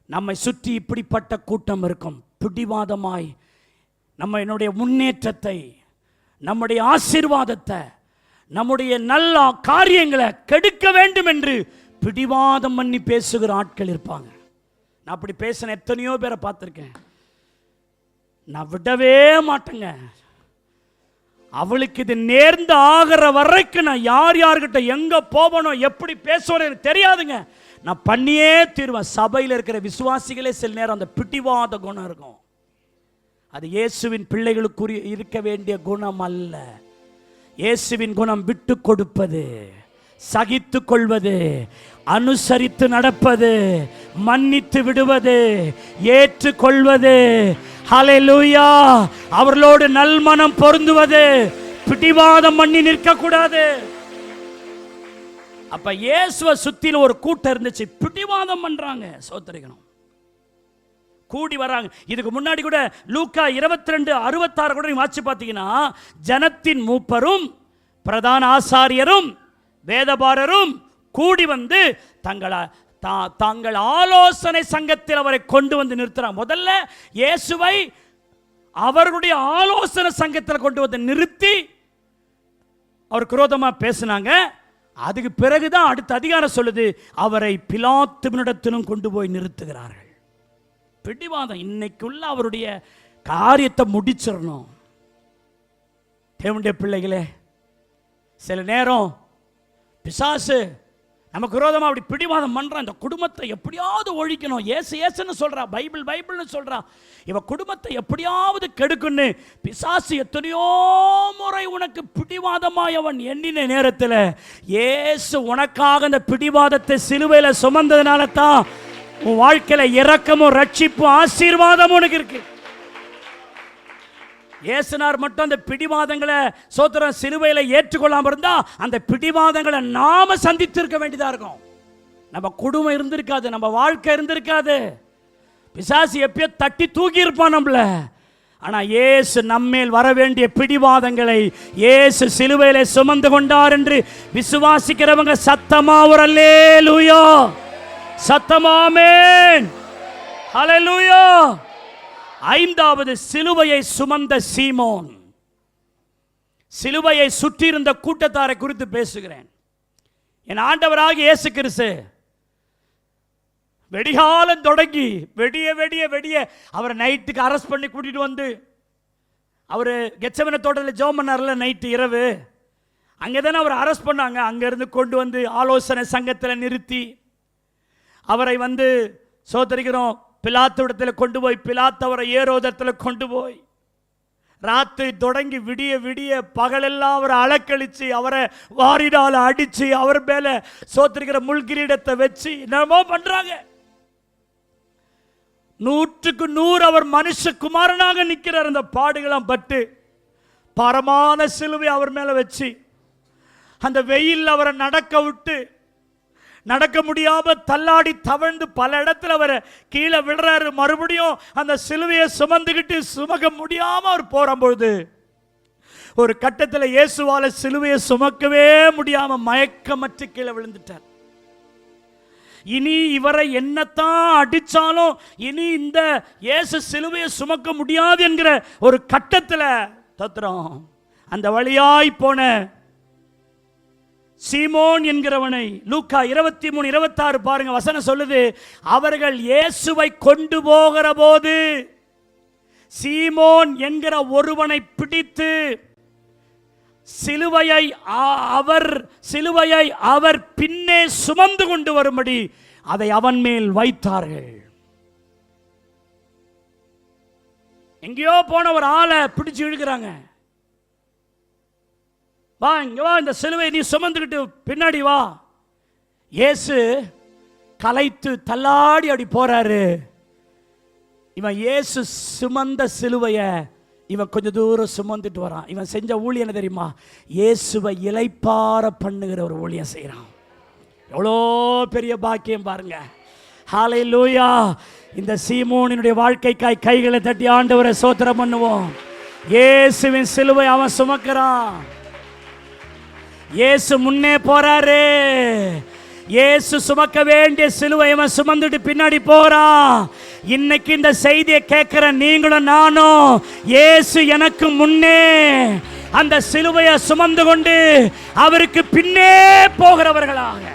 நம்மை சுற்றி இப்படிப்பட்ட கூட்டம் இருக்கும். பிடிவாதமாய் நம்மளுடைய முன்னேற்றத்தை, நம்முடைய ஆசீர்வாதத்தை, நம்முடைய நல்ல காரியங்களை கெடுக்க வேண்டும் என்று பிடிவாதம் பண்ணி பேசுகிற ஆட்கள் இருப்பாங்க. நான் அப்படி பேசின எத்தனையோ பேரை பார்த்துருக்கேன். நான் விடவே மாட்டேங்க. அவளுக்கு இது நேர்ந்து ஆகிற வரைக்கும் நான் யார் யார்கிட்ட எங்க போகணும், எப்படி பேசணும் எனக்கு தெரியாதுங்க. நான் பண்ணியே தீர்வேன். சபையில் இருக்கிற விசுவாசிகளே சில நேரம் அந்த பிடிவாத குணம் இருக்கும். அது இயேசுவின் பிள்ளைகளுக்குரிய இருக்க வேண்டிய குணம் அல்ல. இயேசுவின் குணம் விட்டு கொடுப்பது, சகித்து கொள்வது, அனுசரித்து நடப்பது, மன்னித்து விடுவது, ஏற்றுக்கொள்வது. ஹல்லேலூயா. அவர்களோடு நல்மனம் பொருந்துவது, பிடிவாதம் பண்ணி நிற்க கூடாது. அப்ப இயேசுவை சுத்தில ஒரு கூட்டம் இருந்துச்சு, பிடிவாதம் பண்றாங்க. சோத்திரிக்கணும். கூடி வராங்க. இதுக்கு முன்னாடி கூட லூக்கா 22:66 கூட வாட்சி பார்த்தீங்கன்னா, ஜனத்தின் மூப்பரும் பிரதான ஆசாரியரும் வேதபாரரும் கூடி வந்து தங்கள் ஆலோசனை சங்கத்தில் அவரை கொண்டு வந்து நிறுத்துறாங்க. முதல்ல இயேசுவை அவர்களுடைய ஆலோசனை சங்கத்தில் கொண்டு வந்து நிறுத்தி அவர் விரோதமா பேசினாங்க. அதுக்கு பிறகுதான் அடுத்த அதிகாரம் சொல்லுது, அவரை பிலாத்துவினிடத்திலும் கொண்டு போய் நிறுத்துகிறார்கள். பிடிவாதம். இன்னைக்குள்ள அவருடைய காரியத்தை முடிச்சிடணும். தேவனுடைய பிள்ளைகளே, சில நேரம் பிசாசு நமக்கு விரோதமாக அப்படி பிடிவாதம் பண்றான். இந்த குடும்பத்தை எப்படியாவது ஒழிக்கணும், ஏசு ஏசுன்னு சொல்றா, பைபிள் பைபிள்னு சொல்றா, இவ குடும்பத்தை எப்படியாவது கெடுக்குன்னு பிசாசு எத்தனையோ முறை உனக்கு பிடிவாதமாய் அவன் எண்ணின நேரத்தில் இயேசு உனக்காக அந்த பிடிவாதத்தை சிலுவையில் சுமந்ததுனால தான் உன் வாழ்க்கையில இரக்கமும் ரட்சிப்பும் ஆசீர்வாதமும் உனக்கு இருக்கு. இயேசுனார் மட்டும் அந்த பிடிவாதங்களை சோத்திரம் சிலுவையில ஏற்றுக்கொள்ளாம இருந்தா அந்த பிடிவாதங்களை நாம சந்தித்து இருக்க வேண்டியதா இருக்கும். நம்ம குடும்பம் இருந்திருக்காது, நம்ம வாழ்க்கை இருந்திருக்காது. பிசாசு எப்பயோ தட்டி தூக்கி இருப்பான் நம்மள. ஆனா இயேசு நம்மேல் வர வேண்டிய பிடிவாதங்களை இயேசு சிலுவையில சுமந்து கொண்டார் என்று விசுவாசிக்கிறவங்க சத்தமா ஒரு அல்லேலூயா, சத்தமா ஆமென், ஹல்லேலூயா. ஐந்தாவது, சிலுவையை சுமந்த சீமோன். சிலுவையை சுற்றி இருந்த கூட்டத்தாரை குறித்து பேசுகிறேன். என் ஆண்டவராகிய இயேசு கிறிஸ்து வெடிகாலம் தொடங்கி வெடிய வெடிய வெடிய அவரை நைட்டுக்கு அரெஸ்ட் பண்ணி கூட்டிட்டு வந்து அவர் கெத்செமனே தோட்டத்தில் ஜெபம் பண்ணார்ல நைட்டு இரவு, அங்கே தானே அவர் அரெஸ்ட் பண்ணாங்க. அங்கேருந்து கொண்டு வந்து ஆலோசனை சங்கத்தில் நிறுத்தி அவரை வந்து சோதரிக்கிறோம் பிலாத்துவிடத்தில் கொண்டு போய், பிலாத்து அவரை ஏரோதத்தில் கொண்டு போய் ராத்திரி தொடங்கி விடிய விடிய பகலெல்லாம் அவரை அலக்கழிச்சு அவரை வாரிடால அடிச்சு அவர் மேல சோத்திரிக்கிற முள்கிரீடத்தை வச்சு என்னமோ பண்றாங்க. 100க்கு 100 அவர் மனுஷகுமாரனாக நிற்கிறார். அந்த பாடுகளாம் பட்டு பரமான சிலுவை அவர் மேல வச்சு அந்த வெயில் அவரை நடக்க விட்டு நடக்க முடியாம தள்ளாடி தவழ்ந்து பல இடத்துல அவரை கீழே விடுறாரு. மறுபடியும் அந்த சிலுவையை சுமந்துக்கிட்டு சுமக்க முடியாம அவர் போகும்போது ஒரு கட்டத்தில் இயேசுவால சிலுவையை சுமக்கவே முடியாம மயக்கமற்று கீழே விழுந்துட்டார். இனி இவரை என்னத்தான் அடிச்சாலும் இனி இந்த இயேசு சிலுவையை சுமக்க முடியாது என்கிற ஒரு கட்டத்தில் தத்துறோம். அந்த வழியாய் போன சீமோன் என்கிறவனை லூக்கா 23:26 பாருங்க, வசனம் சொல்லுது, அவர்கள் இயேசுவை கொண்டு போகிற போது சீமோன் என்கிற ஒருவனை பிடித்து சிலுவையை அவர் பின்னே சுமந்து கொண்டு வரும்படி அதை அவன் மேல் வைத்தார்கள். எங்கேயோ போன ஒரு ஆளை பிடிச்சு இழுக்கிறாங்க. வா இங்க வா, இந்த சிலுவை நீ சுமந்துக்கிட்டு பின்னாடி வா. இயேசு கலைத்து தள்ளாடி அப்படி போறாரு. இவன் இயேசு சுமந்த சிலுவைய இவன் கொஞ்சம் தூரம் சுமந்துட்டு வரான். இவன் செஞ்ச ஊழியம் என்ன தெரியுமா? இயேசுவை இளைப்பார பண்ணுகிற ஒரு ஊழியம் செய்கிறான். எவ்வளோ பெரிய பாக்கியம் பாருங்க. ஹல்லேலூயா. இந்த சீமோனினுடைய வாழ்க்கைக்காய் கைகளை தட்டி ஆண்டவரை ஸ்தோத்திரம் பண்ணுவோம். இயேசுவின் சிலுவை அவன் சுமக்கிறான். இயேசு முன்னே போறாரு. இயேசு சுமக்க வேண்டிய சிலுவை அவன் சுமந்துட்டு பின்னாடி போறான். இன்னைக்கு இந்த செய்தியை கேட்கிற நீங்களும் நானும் இயேசு எனக்கு முன்னே அந்த சிலுவையை சுமந்து கொண்டு அவருக்கு பின்னே போகிறவர்களாக.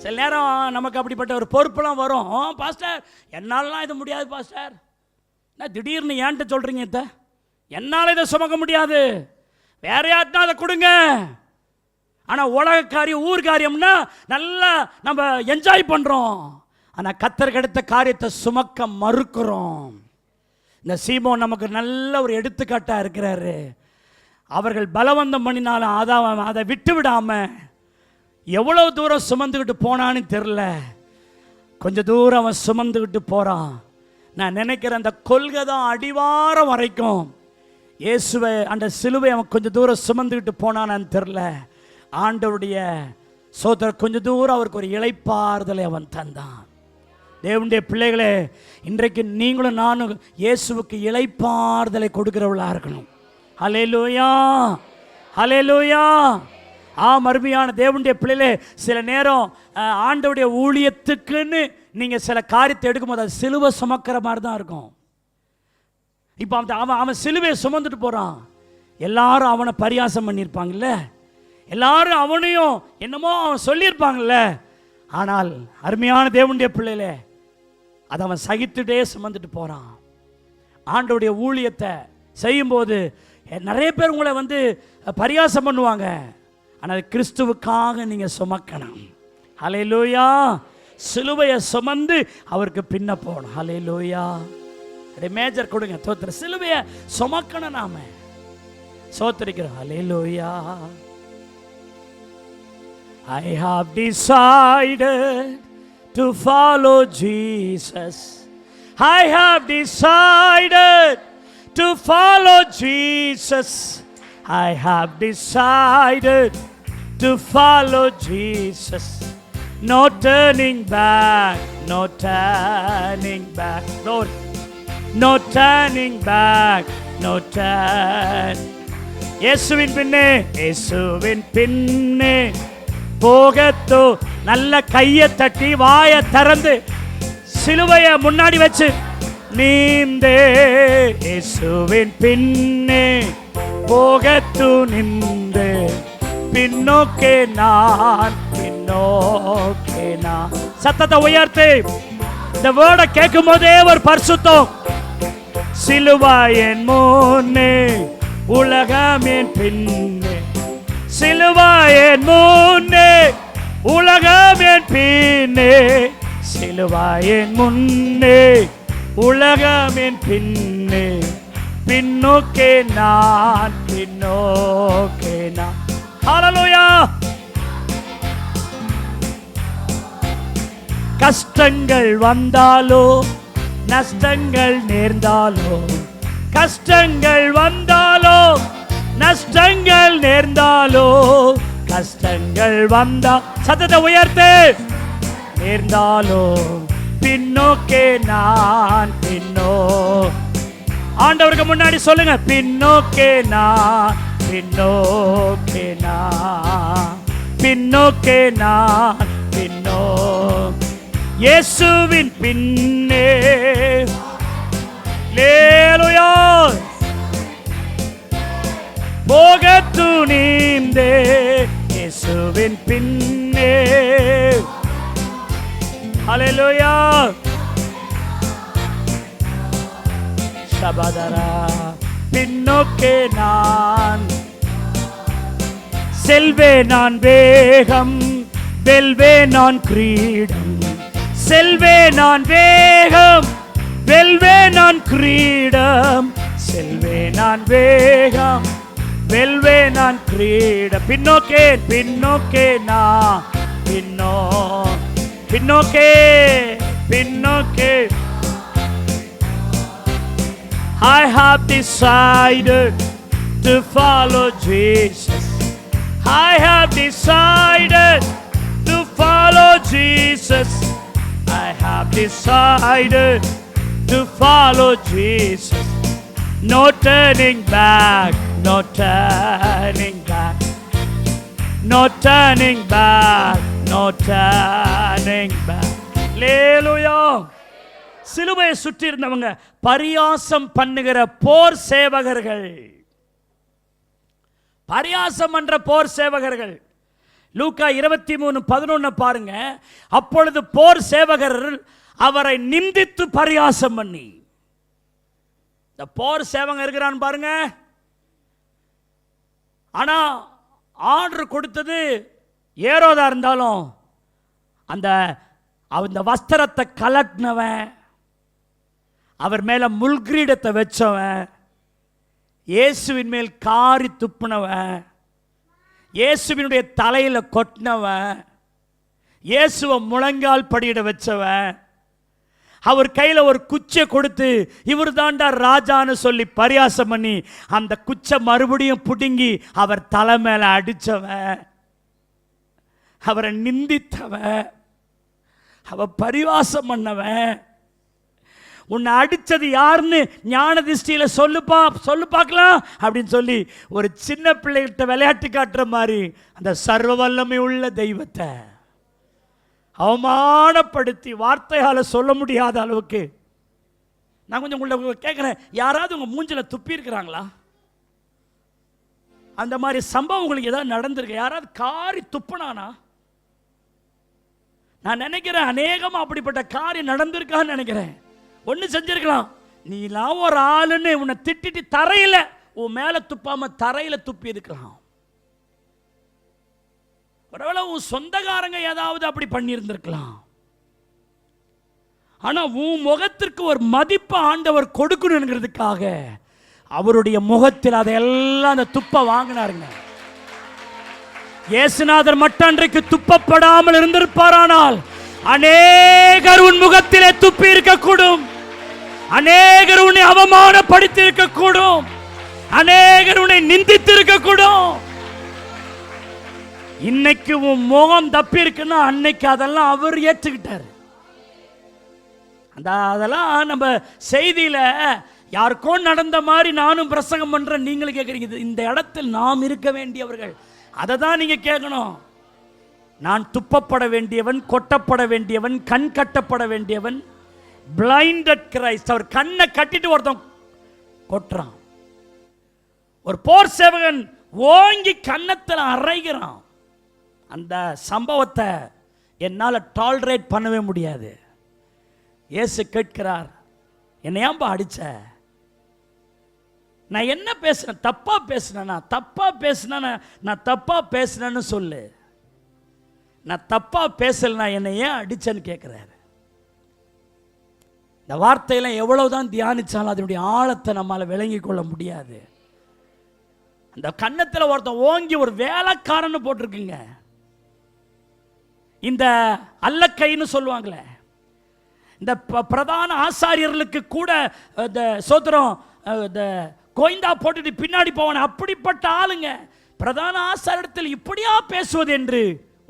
சில நேரம் நமக்கு அப்படிப்பட்ட ஒரு பொறுப்பெல்லாம் வரும். பாஸ்டர் என்னாலலாம் இது முடியாது பாஸ்டர். நான் திடீர்னு ஏன்ட்ட சொல்றீங்க? என்னால் இதை சுமக்க முடியாது, வேற யார்ட்டா அதை கொடுங்க. ஆனால் உலக காரியம் ஊர் காரியம்னா நல்லா நம்ம என்ஜாய் பண்ணுறோம். ஆனால் கர்த்தருக்கு எடுத்த காரியத்தை சுமக்க மறுக்கிறோம். இந்த சீமோன் நமக்கு நல்ல ஒரு எடுத்துக்காட்டாக இருக்கிறாரு. அவர்கள் பலவந்தம் பண்ணினாலும் அதை விட்டு விடாமல் எவ்வளோ தூரம் சுமந்துக்கிட்டு போனான்னு தெரில. கொஞ்சம் தூரம் அவன் சுமந்துக்கிட்டு போகிறான். நான் நினைக்கிறேன் அந்த கொள்கை தான் அடிவாரம் வரைக்கும் இயேசுவை அந்த சிலுவை அவன் கொஞ்சம் தூரம் சுமந்துக்கிட்டு போனான்னு தெரில. ஆண்டவருடைய சோதரர் கொஞ்சம் தூரம் அவருக்கு ஒரு இளைப்பாறுதலை அவன் தந்தான். தேவனுடைய பிள்ளைகளே, இன்றைக்கு நீங்களும் நானும் இயேசுவுக்கு இளைப்பாறுதலை கொடுக்கிறவர்களாக இருக்கணும். ஹல்லேலூயா, ஹல்லேலூயா. அருமையான தேவனுடைய பிள்ளைகளே, சில நேரம் ஆண்டவருடைய ஊழியத்துக்குன்னு நீங்கள் சில காரியத்தை எடுக்கும்போது அது சிலுவை சுமக்கிற மாதிரி தான் இருக்கும். இப்போ அவன் சிலுவையை சுமந்துட்டு போகிறான். எல்லாரும் அவனை பரியாசம் பண்ணியிருப்பாங்கல்ல, எல்லாரும் அவனையும் என்னமோ அவன் சொல்லியிருப்பாங்கல்ல. ஆனால் அருமையான தேவனுடைய பிள்ளைகளே, அதை அவன் சகித்துட்டே சுமந்துட்டு போகிறான். ஆண்டவருடைய ஊழியத்தை செய்யும்போது நிறைய பேர் உங்களை பரியாசம் பண்ணுவாங்க. ஆனால் கிறிஸ்துவுக்காக நீங்கள் சுமக்கணும். ஹல்லேலூயா. சிலுவையை சுமந்து அவருக்கு பின்ன போகணும். ஹல்லேலூயா. அதே மேஜர் கொடுங்க தோத்திர. சிலுவையை சுமக்கணும், நாம சோத்திரிக்கிறோம். ஹல்லேலூயா. I have decided to follow Jesus. I have decided to follow Jesus. I have decided to follow Jesus. No turning back, no turning back, no turning back, no turn. இயேசுவின் பின்னே, இயேசுவின் பின்னே போகத்தோ. நல்ல கையை தட்டி வாயை திறந்து சிலுவையை முன்னாடி வச்சு நீந்தே இயேசுவின் பின்னே போகத்து நின்று பின்னோக்கே நான், பின்னோக்கே நான். சத்தத்தை உயர்த்து. இந்த வேர்டை கேட்கும் போதே ஒரு பரிசுத்தம். சிலுவாயின் முன்னே உலகமேன் பின்னே, சிலுவாயின் முன்னே உலகமேன் பின்னே, சிலுவாயின் முன்னே உலகமேன் பின்னே, பின்னோக்கே நான், பின்னோக்கே நான். ஹல்லேலூயா. கஷ்டங்கள் வந்தாலோ நஷ்டங்கள் நேர்ந்தாலோ, கஷ்டங்கள் வந்தாலோ நஷ்டங்கள் நேர்ந்தாலோ, கஷ்டங்கள் வந்தா சத்தத்தை உயர்த்து. நேர்ந்தாலோ பின்னோக்கே நான், பின்னோ. ஆண்டவருக்கு முன்னாடி சொல்லுங்க, பின்னோக்கே நான், பின்னோக்கே நான், பின்னோக்கே நான், பின்னோ. இயேசுவின் பின்னே. ஹல்லேலூயா. போகத்து நீந்தே இயேசுவின் பின்னே. ஹல்லேலூயா. சபதரா பின்னோக்கே நான் செல்வே, நான் வேகம் வெல்வே, நான் கிரீடம் செல்வே, நான் வேகம் வெல்வே, நான் கிரீடம் செல்வே, நான் வேகம் வெல்வே நான் கிரீட. பின்னோக்கே பின்னோக்கே நான் பின்னோக்கே பின்னோக்கே. I have decided to follow Jesus. I have decided to follow Jesus. I have decided to follow Jesus. No turning back, no turning back, no turning back, no turning back. Hallelujah. சிலுவையை சுற்றி இருந்தவங்க பரியாசம் பண்ணுகிற போர் சேவகர்கள், பரியாசம் பண்ற போர் சேவகர்கள். லூக்கா 23:11 பாருங்க. அப்பொழுது போர் சேவகர் அவரை நிந்தித்து பரியாசம் பண்ணி. இந்த போர் சேவகன் இருக்கிறான் பாருங்க. ஆனா ஆர்டர் கொடுத்தது ஏரோதா இருந்தாலும் அந்த வஸ்திரத்தை கலட்டினவன், அவர் மேல முள்கிரீடத்தை வச்சவன், இயேசுவின் மேல் காரி துப்புனவன், இயேசுவினுடைய தலையில கொட்டினவன், இயேசுவை முழங்கால் படியிட வச்சவன், அவர் கையில ஒரு குச்சை கொடுத்து இவர் தாண்டா ராஜான்னு சொல்லி பரியாசம் பண்ணி அந்த குச்சை மறுபடியும் புடுங்கி அவர் தலை மேல அடிச்சவன், அவரை நிந்தித்தவன், அவ பரிவாசம் பண்ணவன். உன்னை அடிச்சது யாருன்னு ஞான திருஷ்டியில சொல்லு பார்க்கலாம் அப்படின்னு சொல்லி ஒரு சின்ன பிள்ளைகிட்ட விளையாட்டு காட்டுற மாதிரி அந்த சர்வ வல்லமை உள்ள தெய்வத்தை அவமானப்படுத்தி வார்த்தையால சொல்ல முடியாத அளவுக்கு. நான் கொஞ்சம் உங்களை கேட்கிறேன், யாராவது உங்க மூஞ்சில துப்பி இருக்கிறாங்களா? அந்த மாதிரி சம்பவம் உங்களுக்கு ஏதாவது நடந்திருக்கு? யாராவது காரி துப்புனானா? நான் நினைக்கிறேன் அநேகமா அப்படிப்பட்ட காரியம் நடந்திருக்கான்னு நினைக்கிறேன். ஒன்று செஞ்சிருக்கலாம், நீலாம் ஒரு ஆளுன்னு உன்னை திட்டிட்டு தரையில உன் மேல துப்பாம தரையில துப்பி இருக்கலாம். ஒருவேளை உன் சொந்தக்காரங்க ஏதாவது அப்படி பண்ணி இருந்திருக்கலாம். ஆனா உன் முகத்திற்கு ஒரு மதிப்பு ஆண்டவர் கொடுக்கணுங்கிறதுக்காக அவருடைய முகத்தில் அதையெல்லாம் அந்த துப்ப வாங்கினாருங்க. இயேசுநாதர் மட்டும் அன்றைக்கு துப்பப்படாமல் இருந்திருப்பாரானால் அநேகர் உன் முகத்திலே துப்பி இருக்கக்கூடும், அநேகர் உன்னை அவமானப்படுத்தி இருக்கக்கூடும், அநேகர் உன்னை நிந்தித்து இருக்கக்கூடும். இன்னைக்கு உன் முகம் தப்பி இருக்குன்னா அன்னைக்கு அதெல்லாம் அவர் ஏற்றுக்கிட்டார். அதெல்லாம் நம்ம செய்தியில யாருக்கோ நடந்த மாதிரி நானும் பிரசங்கம் பண்றேன், நீங்களும் கேட்குறீங்க. இந்த இடத்தில் நாம் இருக்க வேண்டியவர்கள் அதை தான் நீங்க கேட்கணும். நான் துப்பப்பட வேண்டியவன், கொட்டப்பட வேண்டியவன், கண் கட்டப்பட வேண்டியவன். Blinded Christ. அவர் கண்ணை கட்டிட்டு ஒருத்தன் கொட்டுறான். ஒரு போர் சேவகன் ஓங்கி கன்னத்தில் அரைகிறான். அந்த சம்பவத்தை என்னால் டாலரேட் பண்ணவே முடியாது. இயேசு கேட்கிறார், என்னை ஏன்பா அடிச்ச? நான் என்ன பேசுனேன்? தப்பா பேசினேன்னா? தப்பா பேசினா நான் தப்பா பேசினேன்னு சொல்லு. நான் தப்பா பேசலனா என்னை ஏன் அடிச்சேன்னு கேட்கிறாரு. இந்த வார்த்தையெல்லாம் எவ்வளவுதான் தியானிச்சாலும் அதனுடைய ஆழத்தை நம்மால விளங்கி கொள்ள முடியாது. அந்த கன்னத்தில் ஒருத்தன் ஓங்கி ஒரு வேலைக்காரன்னு போட்டிருக்குங்க. இந்த அல்லக்கைன்னு சொல்லுவாங்களே, இந்த பிரதான ஆசாரியர்களுக்கு கூட இந்த சோத்திரம் இந்த கோயிந்தா போட்டுட்டு பின்னாடி போவான அப்படிப்பட்ட ஆளுங்க பிரதான ஆசாரியத்தில் இப்படியா பேசுவது என்று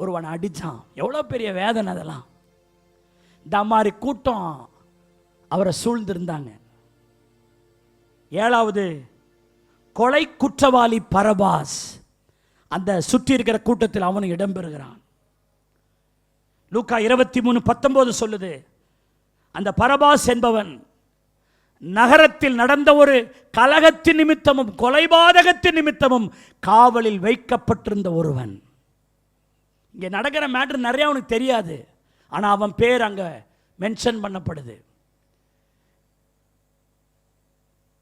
ஒருவன் அடிச்சான். எவ்வளோ பெரிய வேதனை அதெல்லாம். இந்த மாதிரி கூட்டம் அவரை சூழ்ந்திருந்தாங்க. 7வது கொலை குற்றவாளி பரபாஸ் அந்த சுற்றி இருக்கிற கூட்டத்தில் அவன் இடம்பெறுகிறான். லூக்கா 23:19 சொல்லுது, அந்த பரபாஸ் என்பவன் நகரத்தில் நடந்த ஒரு கலகத்தின் நிமித்தமும் கொலைபாதகத்தின் நிமித்தமும் காவலில் வைக்கப்பட்டிருந்த ஒருவன். இங்கே நடக்கிற மேட்டர் நிறைய அவனுக்கு தெரியாது, ஆனால் அவன் பேர் அங்கே மென்ஷன் பண்ணப்படுது.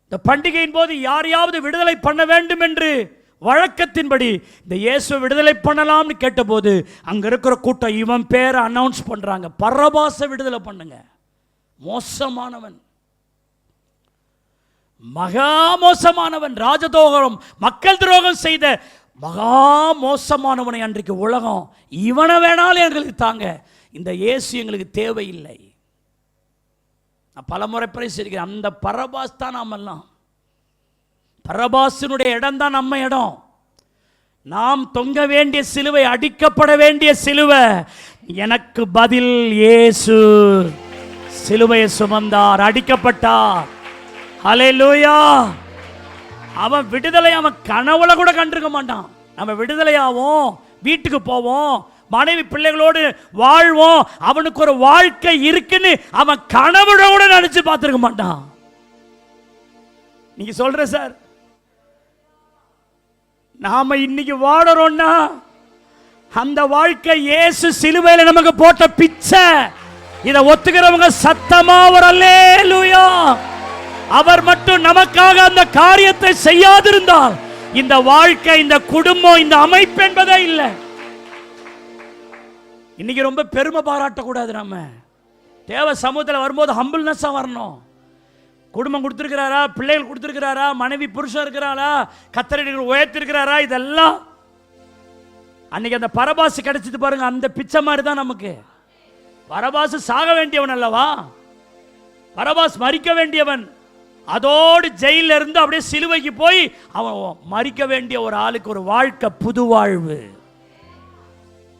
இந்த பண்டிகையின் போது யாரையாவது விடுதலை பண்ண வேண்டும் என்று வழக்கத்தின்படி இந்த இயேசுவை விடுதலை பண்ணலாம்னு கேட்டபோது அங்க இருக்கிற கூட்டம் இவன் பேரை அனௌன்ஸ் பண்றாங்க, பரபாசை விடுதலை பண்ணுங்க. மோசமானவன். மகா மோசமானவன், ராஜதோகம், மக்கள் துரோகம் செய்த மகா மோசமானவனை அன்றைக்கு உலகம் இவனை வேணாலும் எங்களுக்கு தாங்க, இந்த இயேசு எங்களுக்கு தேவையில்லை. நான் பலமுறை பேசியிருக்கிறேன், அந்த பரபாஸ் தான் நாமெல்லாம். பரபாசினுடைய இடம் தான் நம்ம இடம். நாம் தொங்க வேண்டிய சிலுவை, அடிக்கப்பட வேண்டிய சிலுவை. எனக்கு பதில் இயேசு சிலுவையை சுமந்தார், அடிக்கப்பட்டார். ஹல்லேலூயா. அவன் விடுதலை அவன் கனவுல கூட கண்டிருக்க மாட்டான். நம்ம விடுதலையாவோம், வீட்டுக்கு போவோம், மனைவி பிள்ளைகளோடு வாழ்வோம், அவனுக்கு ஒரு வாழ்க்கை இருக்குன்னு அவன் கனவுல கூட நினைச்சு பார்த்திருக்க மாட்டான். நீங்க சொல்ற சார், நாம இன்னைக்கு வாழறோம்னா அந்த வாழ்க்கை இயேசு சிலுவையில நமக்கு போட்ட பிச்சை. இதை ஒத்துக்கிறவங்க சத்தமா ஒரு அல்லேலூயா. அவர் மட்டும் நமக்காக அந்த காரியத்தை செய்யாதிருந்தால் இந்த வாழ்க்கை, இந்த குடும்பம், இந்த அமைப்பு என்பதே இல்லை. இன்னைக்கு ரொம்ப பெருமை பாராட்டக்கூடாது. நம்ம தேவ சமூகத்தில் வரும்போது ஹம்பிள்னஸா வரணும். குடும்பம் கொடுத்திருக்கிறாரா, பிள்ளைகள் கொடுத்திருக்கிறாரா, மனைவி புருஷன் இருக்கிறாரா, கத்தரை உயர்த்திருக்கிறாரா, இதெல்லாம் அன்னைக்கு அந்த பரபாசு கிடைச்சது பாருங்க, அந்த பிச்சை மாதிரி தான் நமக்கு. பரபாசு சாக வேண்டியவன் அல்லவா, பரபாஸ் மரிக்க வேண்டியவன். அதோடு ஜெயில இருந்து அப்படியே சிலுவைக்கு போய் அவன் மரிக்க வேண்டிய ஒரு ஆளுக்கு ஒரு வாழ்க்கை, புது வாழ்வு.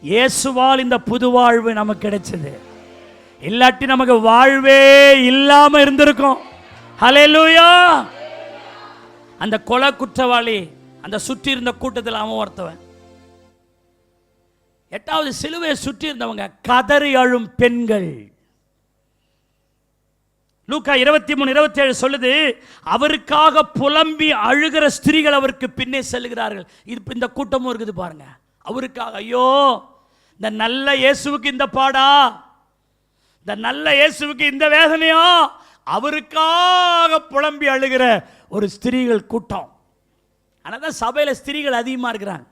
இயேசுவால் இந்த புது வாழ்வு நமக்கு கிடைச்சது. இல்லாட்டி நமக்கு வாழ்வே இல்லாம இருந்திருக்கும். ஹல்லேலூயா. அந்த கொலை குற்றவாளி அந்த சுற்றி இருந்த கூட்டத்தில் அவன் ஒருத்தவன். 8வது சிலுவையை சுற்றி இருந்தவங்க கதறி அழும் பெண்கள். லூக்கா 23:27 சொல்லுது, அவருக்காக புலம்பி அழுகிற ஸ்திரீகள் அவருக்கு பின்னே செல்கிறார்கள். இது இந்த கூட்டமும் இருக்குது பாருங்க. அவருக்காக, ஐயோ இந்த நல்ல இயேசுவுக்கு இந்த பாடா, இந்த நல்ல இயேசுவுக்கு இந்த வேதனையா, அவருக்காக புலம்பி அழுகிற ஒரு ஸ்திரீகள் கூட்டம். ஆனால் தான் சபையில் ஸ்திரீகள் அதிகமாக இருக்கிறாங்க.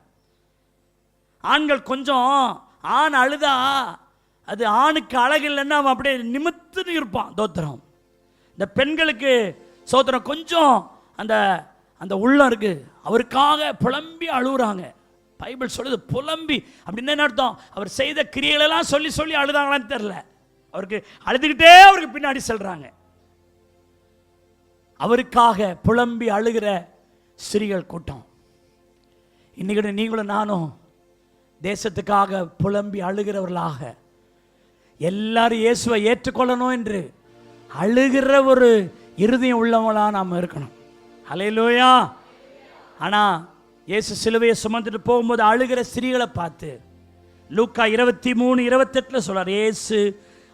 ஆண்கள் கொஞ்சம், ஆண் அழுதா அது ஆணுக்கு அழகு இல்லைன்னா அவன் அப்படியே நிமித்துன்னு இருப்பான், தோத்திரம். இந்த பெண்களுக்கு சோத்திரம் கொஞ்சம் அந்த அந்த உள்ளம் இருக்கு, அவருக்காக புலம்பி அழுகுறாங்க. பைபிள் சொல்லுது புலம்பி அப்படின்னு என்ன அர்த்தம்? அவர் செய்த கிரியைகளெல்லாம் சொல்லி சொல்லி அழுதாங்களான்னு தெரியல, அவருக்கு அழுதுகிட்டே அவருக்கு பின்னாடி செல்றாங்க. அவருக்காக புலம்பி அழுகிற ஸ்திரீகள் கூட்டம். இன்னைக்கு நீங்களும் நானும் தேசத்துக்காக புலம்பி அழுகிறவர்களாக, எல்லாரும் இயேசுவை ஏற்றுக்கொள்ளணும் என்று அழுகிற ஒரு இருதயம் உள்ளவங்களா நாம் இருக்கணும். ஹல்லேலூயா. ஆனால் இயேசு சிலுவையை சுமந்துட்டு போகும்போது அழுகிற ஸ்திரீகளை பார்த்து லூக்கா 23:28 சொல்றார், இயேசு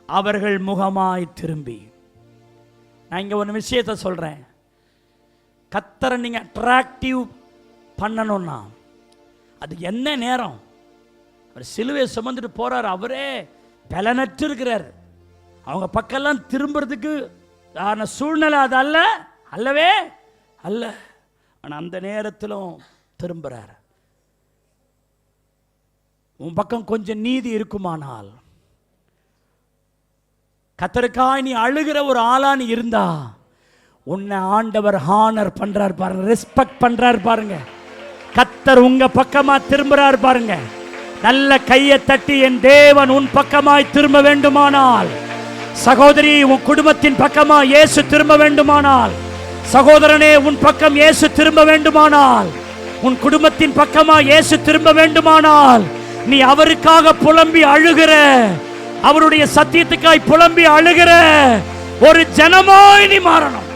அவர்கள் முகமாய் திரும்பி. நான் இங்கே ஒரு விஷயத்தை சொல்கிறேன், கர்த்தரை நீங்கள் அட்ராக்டிவ் பண்ணணும்னா அது என்ன நேரம்? அவர் சிலுவையை சுமந்துட்டு போகிறார், அவரே பலனற்று இருக்கிறார், அவங்க பக்கம்லாம் திரும்புறதுக்கு சூழ்நிலை அது அல்ல, அல்லவே அல்ல. ஆனால் அந்த நேரத்திலும் திரும்புகிறார். உன் பக்கம் கொஞ்சம் நீதி இருக்குமானால், கர்த்தருக்காய் நீ அழுகிற ஒரு ஆளா நீ இருந்தா, உன்னை ஆண்டவர் ஹானர் பண்றார் பாருங்க, ரெஸ்பெக்ட் பண்றார் பாருங்க. கர்த்தர் உங்க பக்கமா திரும்புறார் பாருங்க. நல்ல கையை தட்டி, என் தேவன் உன் பக்கமாய் திரும்ப வேண்டுமானால், சகோதரி உன் குடும்பத்தின் பக்கமா இயேசு திரும்ப வேண்டுமானால், சகோதரனே உன் பக்கம் இயேசு திரும்ப வேண்டுமானால், உன் குடும்பத்தின் பக்கமா இயேசு திரும்ப வேண்டுமானால், நீ அவருக்காக புலம்பி அழுகிற, அவருடைய சத்தியத்துக்காய் புலம்பி அழுகிற ஒரு ஜனமாய் நீ மாறணும்.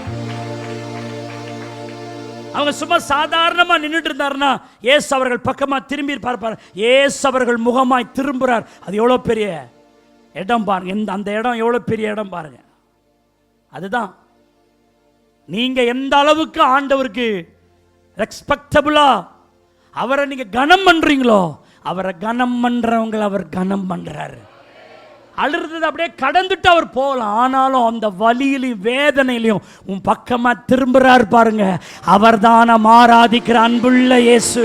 அவங்க சும்மா சாதாரணமா நின்றுட்டு இருந்தாருன்னா இயேசு அவர்கள் பக்கமா திரும்பி பார்ப்பார், இயேசு அவர்கள் முகமாய் திரும்புறார். அது எவ்வளவு பெரிய இடம் பாருங்க, அந்த இடம் எவ்வளவு பெரிய இடம் பாருங்க. அதுதான் நீங்க எந்த அளவுக்கு ஆண்டவருக்கு ரெஸ்பெக்டபிளா அவரை நீங்க கனம் பண்றீங்களோ, அவரை கனம் பண்றவங்களை அவர் கனம் பண்றாரு. அழுறது அப்படியே கடந்துட்டு அவர் போகலாம், ஆனாலும் அந்த வலியிலையும் வேதனையிலையும் உன் பக்கமா திரும்புறார் பாருங்க. அவர் தான ஆராதிக்கிற அன்புள்ள இயேசு.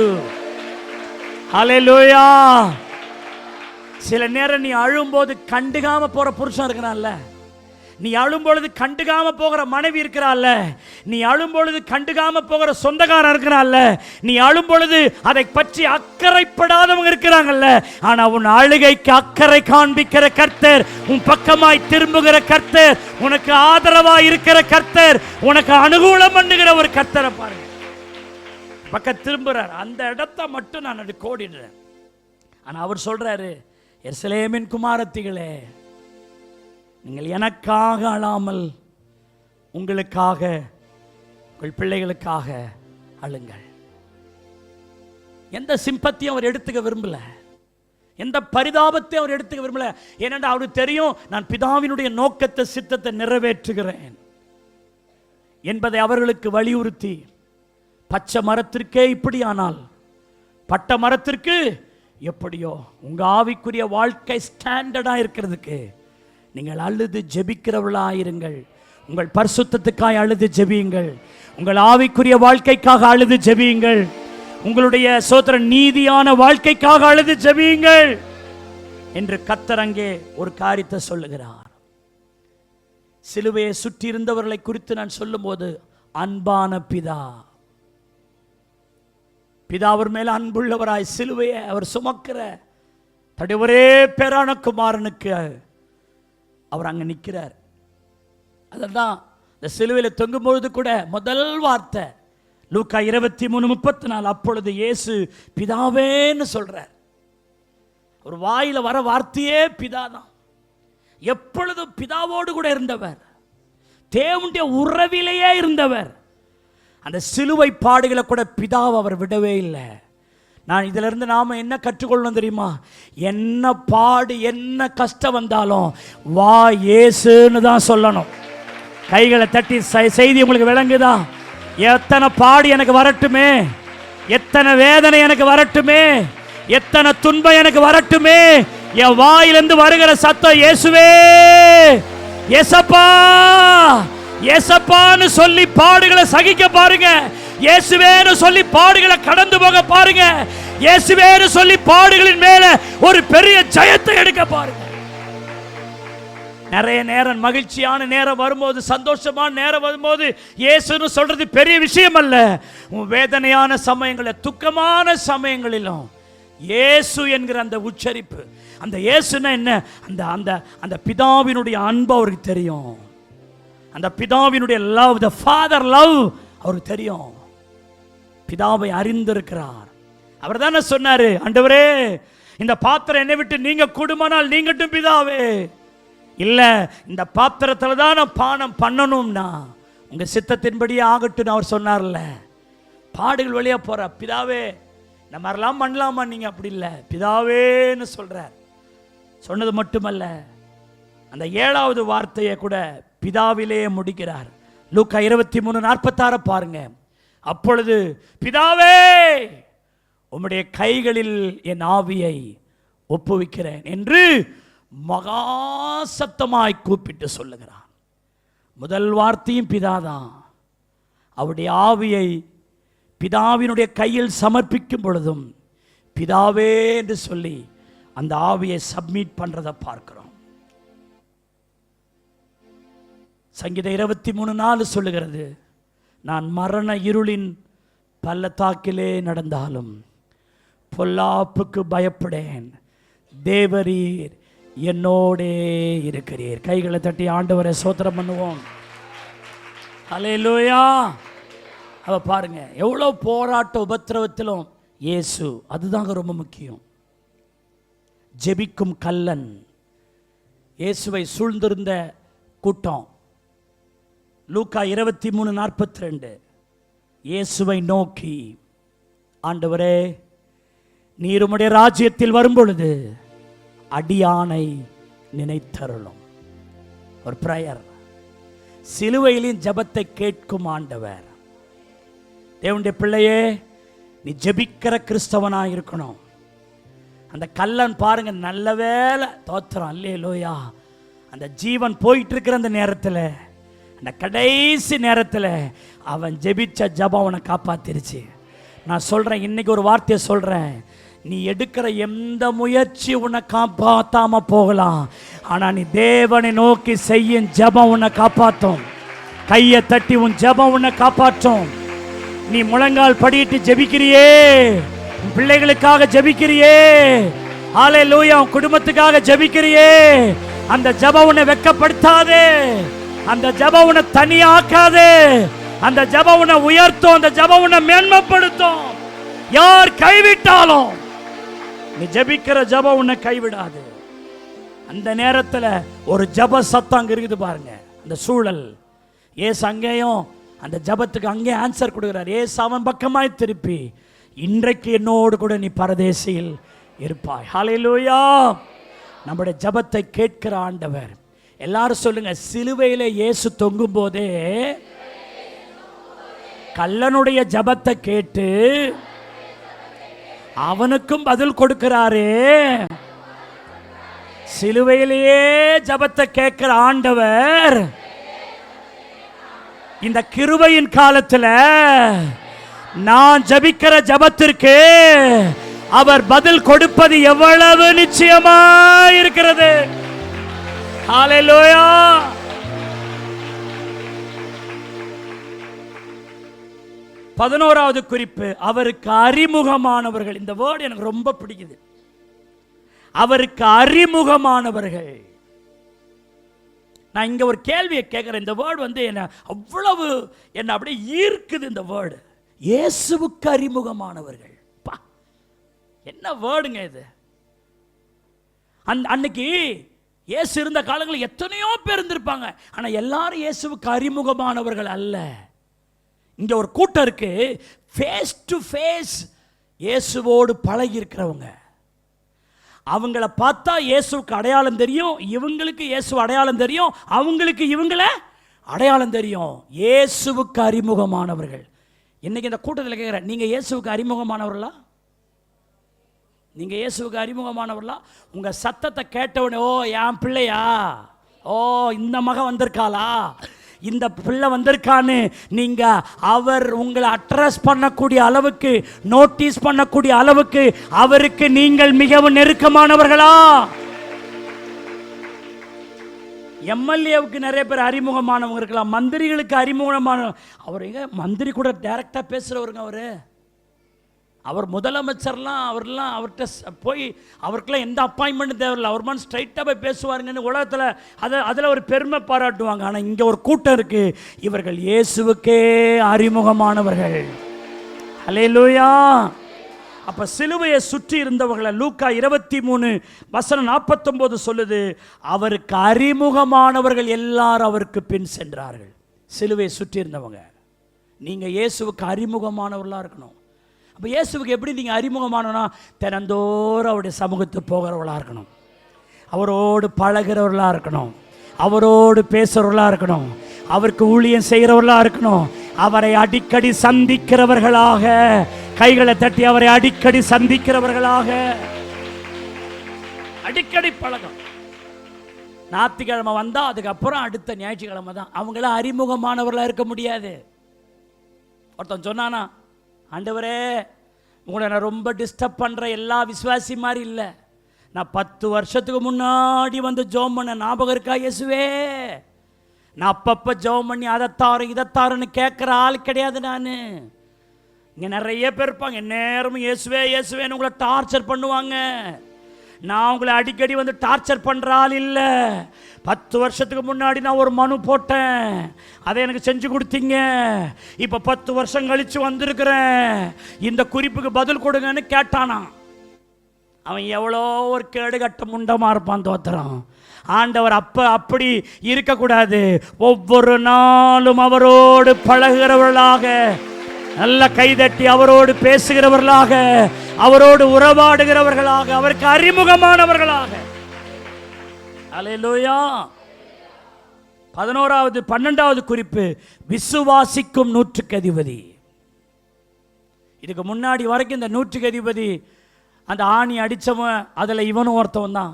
ஹல்லேலூயா. சில நேரம் நீ அழும்போது கண்டுக்காம போற புருஷன் இருக்கிறான்ல, நீ அழும் பொழுது கண்டுக்காம போகிற மனைவி இருக்கிறாள், நீ அழும் பொழுது கண்டுக்காம போகிற சொந்தக்காரன் இருக்கிறாள், நீ அழும் பொழுது அதை பற்றி அக்கறைப்படாதவங்க இருக்கிறாங்கல்ல, ஆனா உன் அழுகைக்கு அக்கறை காண்பிக்கிற கர்த்தர், உன் பக்கமாய் திரும்புகிற கர்த்தர், உனக்கு ஆதரவாய் இருக்கிற கர்த்தர், உனக்கு அனுகூலம் பண்ணுகிற ஒரு கர்த்தரை பாருங்க. பக்கம் திரும்புறார், அந்த இடத்தை மட்டும் நான் அது கோடிடுறேன். ஆனா அவர் சொல்றாரு, எருசலேமின் குமாரத்திகளே, நீங்கள் எனக்காக அழாமல் உங்களுக்காக, உங்கள் பிள்ளைகளுக்காக அழுங்கள். எந்த சிம்பத்தியும் அவர் எடுத்துக்க விரும்பல, எந்த பரிதாபத்தை அவர் எடுத்துக்க விரும்பல. ஏனென்றால் அவருக்கு தெரியும், நான் பிதாவினுடைய நோக்கத்தை, சித்தத்தை நிறைவேற்றுகிறேன் என்பதை அவர்களுக்கு வலியுறுத்தி, பச்சை மரத்திற்கே இப்படியானால் பட்ட மரத்திற்கு எப்படியோ உங்க ஆவிக்குரிய வாழ்க்கை ஸ்டாண்டர்டா இருக்கிறதுக்கு நீங்கள் அழுது ஜெபிக்கிறவர்களாயிருங்கள். உங்கள் பரிசுத்தத்துக்காக அழுது ஜெபியுங்கள், உங்கள் ஆவிக்குரிய வாழ்க்கைக்காக அழுது ஜெபியுங்கள், உங்களுடைய சோதர நீதியான வாழ்க்கைக்காக அழுது ஜெபியுங்கள் என்று கர்த்தர் அங்கே ஒரு காரியத்தை சொல்லுகிறார். சிலுவையை சுற்றி இருந்தவர்களை குறித்து நான் சொல்லும்போது, அன்பான பிதா, பிதா அவர் மேல அன்புள்ளவராய் சிலுவையை அவர் சுமக்கிற தன்னுடைய ஒரே பேரான குமாரனுக்கு அவர் அங்க நிற்கிறார். அதெல்லாம் இந்த சிலுவையில் தொங்கும் பொழுது கூட முதல் வார்த்தை லூக்கா 23:34, அப்பொழுது இயேசு பிதாவேன்னு சொல்றார். ஒரு வாயில வர வார்த்தையே பிதாதான். எப்பொழுதும் பிதாவோடு கூட இருந்தவர், தேவனுடைய உறவிலேயே இருந்தவர். அந்த சிலுவை பாடுகளை கூட பிதாவை அவர் விடவே இல்லை. நான் இதிலிருந்து இருந்து நாம என்ன கற்றுக்கொள்ளணும் தெரியுமா? என்ன பாடு, என்ன கஷ்டம் வந்தாலும் வா இயேசுன்னு தான் சொல்லணும். கைகளை தட்டி செய்தி உங்களுக்கு விளங்குதா? எத்தனை பாடு எனக்கு வரட்டுமே, எத்தனை வேதனை எனக்கு வரட்டுமே, எத்தனை துன்பம் எனக்கு வரட்டுமே, என் வாயிலிருந்து வருகிற சத்தம் இயேசுவே, இயேசப்பா, இயேசப்பான்னு சொல்லி பாடுகளை சகிக்க பாருங்க. இயேசுவேன்னு சொல்லி பாடுகளை கடந்து போக பாருங்க. இயேசுவேன்னு சொல்லி பாடுகளின் மேல ஒரு பெரிய ஜெயத்தை எடுக்க பாருங்க. நிறைய நேரம் மகிழ்ச்சியான நேரம் வரும்போது, சந்தோஷமான நேரம் வரும்போது இயேசுன்னு சொல்றது பெரிய விஷயம் அல்ல. உன் வேதனையான சமயங்களில், துக்கமான சமயங்களிலும் இயேசு என்கிற அந்த உச்சரிப்பு, அந்த இயேசுன்னா என்ன? அந்த அந்த அந்த பிதாவினுடைய அன்பு அவருக்கு தெரியும். அந்த பிதாவினுடைய லவ், the father love அவருக்கு தெரியும். பிதாவை அறிந்திருக்கிறார். அவர் தானே சொன்னாரு, ஆண்டவரே இந்த பாத்திரம் என்னை விட்டு நீங்க கூடுமானால் நீங்கட்டும் பிதாவே. இல்ல, இந்த பாத்திரத்துல தான் நான் பானம் பண்ணணும்னா உங்க சித்தத்தின்படியே ஆகட்டும் அவர் சொன்னார்ல. பாடுகள் வழியா போற பிதாவே இந்த மாதிரிலாம் பண்ணலாமா நீங்க? அப்படி இல்லை, பிதாவேன்னு சொல்றார். சொன்னது மட்டுமல்ல, அந்த 7வது வார்த்தையை கூட பிதாவிலே முடிக்கிறார். லூக்கா 23:46 பாருங்க. அப்பொழுது பிதாவே உம்முடைய கைகளில் என் ஆவியை ஒப்புவிக்கிறேன் என்று மகா சத்தமாய் கூப்பிட்டு சொல்லுகிறான். முதல் வார்த்தையும் பிதாதான். அவருடைய ஆவியை பிதாவினுடைய கையில் சமர்ப்பிக்கும் பொழுதும் பிதாவே என்று சொல்லி அந்த ஆவியை சப்மிட் பண்றதை பார்க்கிறோம். சங்கீதம் 23:4 சொல்லுகிறது, நான் மரண இருளின் பள்ளத்தாக்கிலே நடந்தாலும் பொல்லாப்புக்கு பயப்படேன், தேவரீர் என்னோடே இருக்கிறீர். கைகளை தட்டி ஆண்டவரை ஸ்தோத்திரம் பண்ணுவோம். அல்லேலூயா. அவ பாருங்க, எவ்வளோ போராட்ட உபத்திரவத்திலும் இயேசு, அதுதாங்க ரொம்ப முக்கியம். ஜெபிக்கும் கல்லன், இயேசுவை சூழ்ந்திருந்த கூட்டம். லூக்கா 23:42 இயேசுவை நோக்கி, ஆண்டவரே நீர் உம்முடைய ராஜ்யத்தில் வரும்பொழுது அடியானை நினைத்தருளும். ஒரு பிரயர். சிலுவையிலின் ஜெபத்தை கேட்கும் ஆண்டவர். தேவனுடைய பிள்ளையே, நீ ஜெபிக்கிற கிறிஸ்தவனாக இருக்கணும். அந்த கல்லன் பாருங்க, நல்ல வேலை, தோத்திரம், அல்லேலூயா. அந்த ஜீவன் போயிட்டு இருக்கிற அந்த நேரத்தில், அந்த கடைசி நேரத்தில் அவன் ஜெபிச்ச ஜெபம் அவனை காப்பாத்திருச்சு. நான் சொல்கிறேன், இன்னைக்கு ஒரு வார்த்தையை சொல்கிறேன், நீ எடுக்கிற எந்த முயற்சி உன்னை காப்பாற்றாம போகலாம், ஆனா நீ தேவனை நோக்கி செய்யும் ஜெபம் உன்னை காப்பாற்றும். கையை தட்டி உன் ஜெபம் உன்னை காப்பாற்றும். நீ முழங்கால் படியிட்டு ஜெபிக்கிறியே, உன் பிள்ளைகளுக்காக ஜெபிக்கிறியே, ஹல்லேலூயா, உன் குடும்பத்துக்காக ஜெபிக்கிறியே, அந்த ஜெபம் உன்னை வெட்கப்படுத்தாதே, அந்த ஜெபம் உன்னை தனியாக்காதே, அந்த ஜெபம் உன்னை உயர்த்தும், அந்த ஜெபம் உன்னை மேன்மைப்படுத்தும். யார் கைவிட்டாலும் நீ ஜெபிக்கிற ஜெபம் உன்னை கைவிடாது. அந்த நேரத்தில் ஒரு ஜெப சத்தம் அங்க இருக்குது பாருங்க. அந்த சூழல் ஏசு அங்கேயும் அந்த ஜெபத்துக்கு அங்கே ஆன்சர் கொடுக்கிறார். ஏசு அவன் பக்கமாய் திருப்பி, இன்றைக்கு என்னோடு கூட நீ பரதேசியில் இருப்பாய். ஹல்லேலூயா. நம்முடைய ஜெபத்தை கேட்கிற ஆண்டவர். எல்லாரும் சொல்லுங்க, சிலுவையில இயேசு தொங்கும் போதே கள்ளனுடைய ஜெபத்தை கேட்டு அவனுக்கும் பதில் கொடுக்கிறாரே. சிலுவையிலேயே ஜெபத்தை கேட்கிற ஆண்டவர் இந்த கிருபையின் காலத்துல நான் ஜெபிக்கிற ஜெபத்திற்கு அவர் பதில் கொடுப்பது எவ்வளவு நிச்சயமா இருக்கிறது. ஹல்லேலூயா. பதினோராவது குறிப்பு, அவருக்கு அறிமுகமானவர்கள். இந்த வேர்டு எனக்கு ரொம்ப பிடிக்குது. அவருக்கு அறிமுகமானவர்கள். நான் இங்க ஒரு கேள்வியை கேட்கிறேன். இந்த வேர்டு என்ன அவ்வளவு என்ன அப்படியே ஈர்க்குது. இந்த வேர்டு இயேசுவுக்கு அறிமுகமானவர்கள். என்ன வேர்டுங்க இது? அன்னைக்கு இயேசு இருந்த காலங்களில் எத்தனையோ பேர் இருந்திருப்பாங்க. ஆனா எல்லாரும் இயேசுவுக்கு அறிமுகமானவர்கள் அல்ல. இங்க ஒரு கூட்டம் இருக்கு, ஃபேஸ் டு ஃபேஸ் இயேசுவோடு பழகி இருக்கிறவங்க. அவங்கள பார்த்தா இயேசுவுக்கு அடையாளம் தெரியும், இவங்களுக்கு இயேசு அடையாளம் தெரியும், அவங்களுக்கு இவங்கள அடையாளம் தெரியும். இயேசுவுக்கு அறிமுகமானவர்கள். இன்னைக்கு இந்த கூட்டத்தில் கேட்குறேன், நீங்க இயேசுவுக்கு அறிமுகமானவர்களா? நீங்க இயேசுவுக்கு அறிமுகமானவர்களா? உங்க சத்தத்தை கேட்டவனே, ஓ என் பிள்ளையா, ஓ இந்த மகன் வந்திருக்காளா, இந்த பிள்ளை வந்திருக்கான்னு நீங்க அவர் உங்களை அட்ரஸ் பண்ணக்கூடிய அளவுக்கு, நோட்டீஸ் பண்ணக்கூடிய அளவுக்கு அவருக்கு நீங்கள் மிகவும் நெருக்கமானவர்களா? எம்எல்ஏவுக்கு நிறைய பேர் அறிமுகமானவங்க இருக்கலாம், மந்திரிகளுக்கு அறிமுகமான. அவர் எங்க மந்திரி கூட டைரக்டா பேசுறவருங்க. அவர் முதலமைச்சர்லாம் அவர்லாம் அவர்கிட்ட போய் அவருக்கெல்லாம் எந்த அப்பாயின்மெண்ட்டும் தேவையில்லை, அவர் மாதிரி ஸ்ட்ரைட்டாக போய் பேசுவாருங்கன்னு உலகத்தில் அதில் ஒரு பெருமை பாராட்டுவாங்க. ஆனால் இங்கே ஒரு கூட்டம் இருக்குது, இவர்கள் இயேசுவுக்கே அறிமுகமானவர்கள். ஹல்லேலூயா. அப்போ சிலுவையை சுற்றி இருந்தவர்களை லூக்கா 23:49 சொல்லுது, அவருக்கு அறிமுகமானவர்கள் எல்லாரும் அவருக்கு பின் சென்றார்கள். சிலுவையை சுற்றி இருந்தவங்க. நீங்கள் இயேசுவுக்கு அறிமுகமானவர்களாக இருக்கணும். அப்போ இயேசுவுக்கு எப்படி நீங்கள் அறிமுகமானோன்னா, தினந்தோறும் அவருடைய சமூகத்துக்கு போகிறவர்களாக இருக்கணும், அவரோடு பழகிறவர்களாக இருக்கணும், அவரோடு பேசுகிறவர்களாக இருக்கணும், அவருக்கு ஊழியம் செய்கிறவர்களாக இருக்கணும், அவரை அடிக்கடி சந்திக்கிறவர்களாக, கைகளை தட்டி அவரை அடிக்கடி சந்திக்கிறவர்களாக, அடிக்கடி பழகம். ஞாயிற்றுக்கிழமை வந்தால் அதுக்கப்புறம் அடுத்த ஞாயிற்றுக்கிழமை தான். அவங்களாம் அறிமுகமானவர்களாக இருக்க முடியாது. ஒருத்தன் சொன்னானா, ஆண்டவரே உங்களை நான் ரொம்ப டிஸ்டர்ப் பண்ணுற எல்லா விசுவாசி மாதிரி இல்லை, நான் 10 வருஷத்துக்கு முன்னாடி வந்து ஜெபம் பண்ண ஞாபகம் இருக்கா இயேசுவே? நான் அப்பப்போ ஜெபம் பண்ணி அதைத்தாரும் இதைத்தாருன்னு கேட்குற ஆள் கிடையாது. நான் இங்கே நிறைய பேர் இருப்பாங்க, நேரமும் இயேசுவே இயேசுவேன்னு உங்களை டார்ச்சர் பண்ணுவாங்க. நான் உங்களை அடிக்கடி வந்து டார்ச்சர் பண்ணுற ஆள் இல்லை. 10 வருஷத்துக்கு முன்னாடி நான் ஒரு மனு போட்டேன், அதை எனக்கு செஞ்சு கொடுத்தீங்க. இப்போ 10 வருஷம் கழித்து வந்திருக்கிறேன், இந்த குறிப்புக்கு பதில் கொடுங்கன்னு கேட்டானா. அவன் எவ்வளோ ஒரு கேடுகட்ட முண்டமாக இருப்பான். தோத்திரம். ஆண்டவர் அப்படி இருக்கக்கூடாது. ஒவ்வொரு நாளும் அவரோடு பழகிறவர்களாக, நல்ல கைதட்டி அவரோடு பேசுகிறவர்களாக, அவரோடு உறவாடுகிறவர்களாக, அவருக்கு அறிமுகமானவர்களாக. அல்லேலூயா. 12வது குறிப்பு, விசுவாசிக்கும் நூற்றுக்கு அதிபதி. இதுக்கு முன்னாடி வரைக்கும் இந்த நூற்றுக்கு அதிபதி அந்த ஆணி அடித்தவன், அதில் இவனும் ஒருத்தவன் தான்.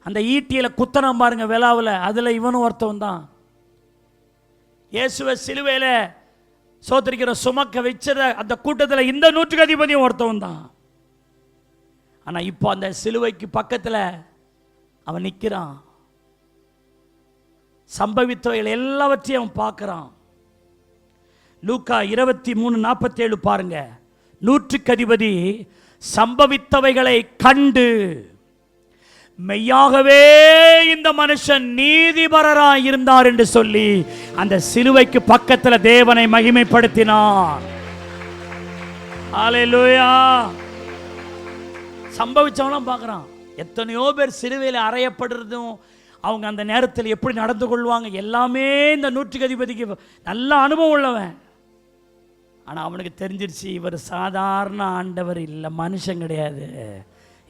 அந்த ஈட்டியில் குத்தனம் பாருங்க விழாவில், அதில் இவனும் ஒருத்தவன் தான். இயேசுவை சிலுவையில் சோதரிக்கிற சுமக்க வச்சத அந்த கூட்டத்தில் இந்த நூற்றுக்கு அதிபதியும் ஒருத்தவன் தான். ஆனால் இப்போ அந்த சிலுவைக்கு பக்கத்தில் அவன் நிற்கிறான். சம்பவித்தவைகள் எல்லாவற்றையும் அவன் பார்க்கிறான். லூக்கா 23:47 பாருங்க. நூற்றுக்கு அதிபதி சம்பவித்தவைகளை கண்டு, மெய்யாகவே இந்த மனுஷன் நீதிபரராய் இருந்தார் என்று சொல்லி அந்த சிலுவைக்கு பக்கத்தில் தேவனை மகிமைப்படுத்தினார். ஹல்லேலூயா. சம்பவிச்சவனும் பார்க்குறான். எத்தனையோ பேர் சிலுவையில் அறையப்படுறதும் அவங்க அந்த நேரத்தில் எப்படி நடந்து கொள்வாங்க எல்லாமே இந்த நூற்றுக்கு அதிபதிக்கு நல்ல அனுபவம் உள்ளவன். ஆனால் அவனுக்கு தெரிஞ்சிருச்சு, இவர் சாதாரண ஆண்டவர் இல்லை, மனுஷன் கிடையாது,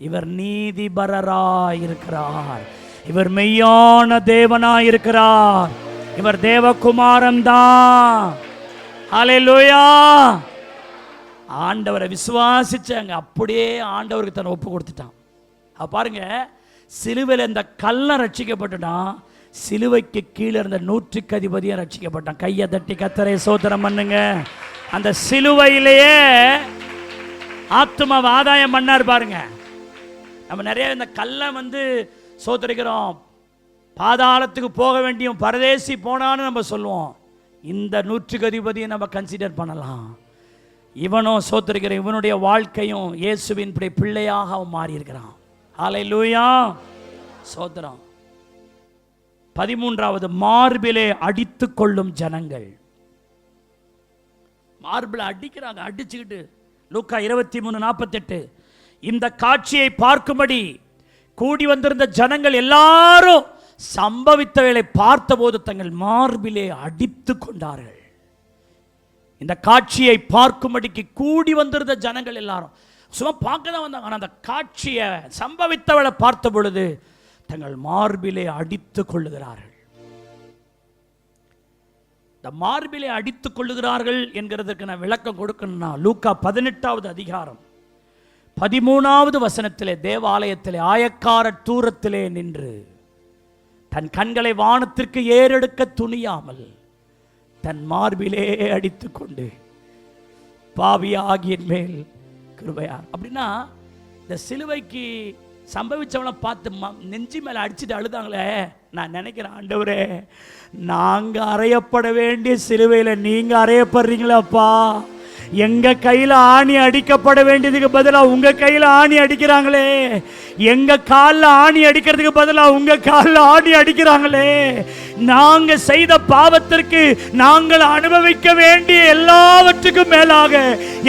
இவர் நீதிபரராய் இருக்கிறார், இவர் மெய்யான தேவனாய் இருக்கிறார், இவர் தேவகுமாரன் தான். ஹல்லேலூயா. ஆண்டவரை விசுவாசிச்சாங்க, அப்படியே ஆண்டவருக்கு தன்னை ஒப்பு கொடுத்துட்டான். பாருங்க, சிலுவையில் இந்த கல்லை ரட்சிக்கப்பட்டுட்டான், சிலுவைக்கு கீழே இருந்த நூற்றுக்கு அதிபதியும் ரட்சிக்கப்பட்டான். கையை தட்டி கர்த்தரை ஸ்தோத்திரம் பண்ணுங்க. அந்த சிலுவையிலேயே ஆத்துமாவை ஆதாயம் பண்ணார் பாருங்க. நம்ம நிறைய இந்த கல்லை சோதரிக்கிறோம், பாதாளத்துக்கு போக வேண்டிய பரதேசி போனான்னு நம்ம சொல்லுவோம். இந்த நூற்றுக்கு அதிபதியை நம்ம கன்சிடர் பண்ணலாம். இவனும் சோதரிக்கிற இவனுடைய வாழ்க்கையும் இயேசுவின் பிள்ளையாக அவன் மாறி இருக்கிறான். ஹல்லேலூயா. சோதரம். 13வது, மார்பிலே அடித்து கொள்ளும் ஜனங்கள். மார்பில் அடிக்கிறாங்க, அடிச்சுக்கிட்டு. லூக்கா 23:48. இந்த காட்சியை பார்க்கும்படி கூடி வந்திருந்த ஜனங்கள் எல்லாரும் சம்பவித்தவைகளை பார்த்தபோது தங்கள் மார்பிலே அடித்து கொண்டார்கள். இந்த காட்சியை பார்க்கும்படிக்கு கூடி வந்திருந்த ஜனங்கள் எல்லாரும் சும்மா பார்க்க தான் வந்தாங்க. ஆனால் அந்த காட்சியை சம்பவித்தவளை பார்த்த பொழுது தங்கள் மார்பிலே அடித்து கொள்ளுகிறார்கள். இந்த மார்பிலே அடித்துக் கொள்ளுகிறார்கள் என்கிறதுக்கு நான் விளக்கம் கொடுக்கணும்னா, லூக்கா 18வது அதிகாரம் 13வது வசனத்திலே, தேவாலயத்திலே ஆயக்காரர் தூரத்திலே நின்று தன் கண்களை வானத்திற்கு ஏறெடுக்க துணியாமல் தன் மார்பிலே அடித்து கொண்டு, பாவியாகிய மேல் கிருபையார். அப்படின்னா இந்த சிலுவைக்கு சம்பவிச்சவனை பார்த்து நெஞ்சி மேலே அடிச்சுட்டு அழுதாங்களே. நான் நினைக்கிறேன், ஆண்டவரே, நாங்கள் அறையப்பட வேண்டிய சிலுவையில் நீங்கள் அறையப்படுறீங்களாப்பா. எங்கள் கையில் ஆணி அடிக்கப்பட வேண்டியதுக்கு பதிலாக உங்கள் கையில் ஆணி அடிக்கிறாங்களே. எங்கள் காலில் ஆணி அடிக்கிறதுக்கு பதிலாக உங்கள் காலில் ஆணி அடிக்கிறாங்களே. நாங்கள் செய்த பாவத்திற்கு நாங்கள் அனுபவிக்க வேண்டிய எல்லாவற்றுக்கும் மேலாக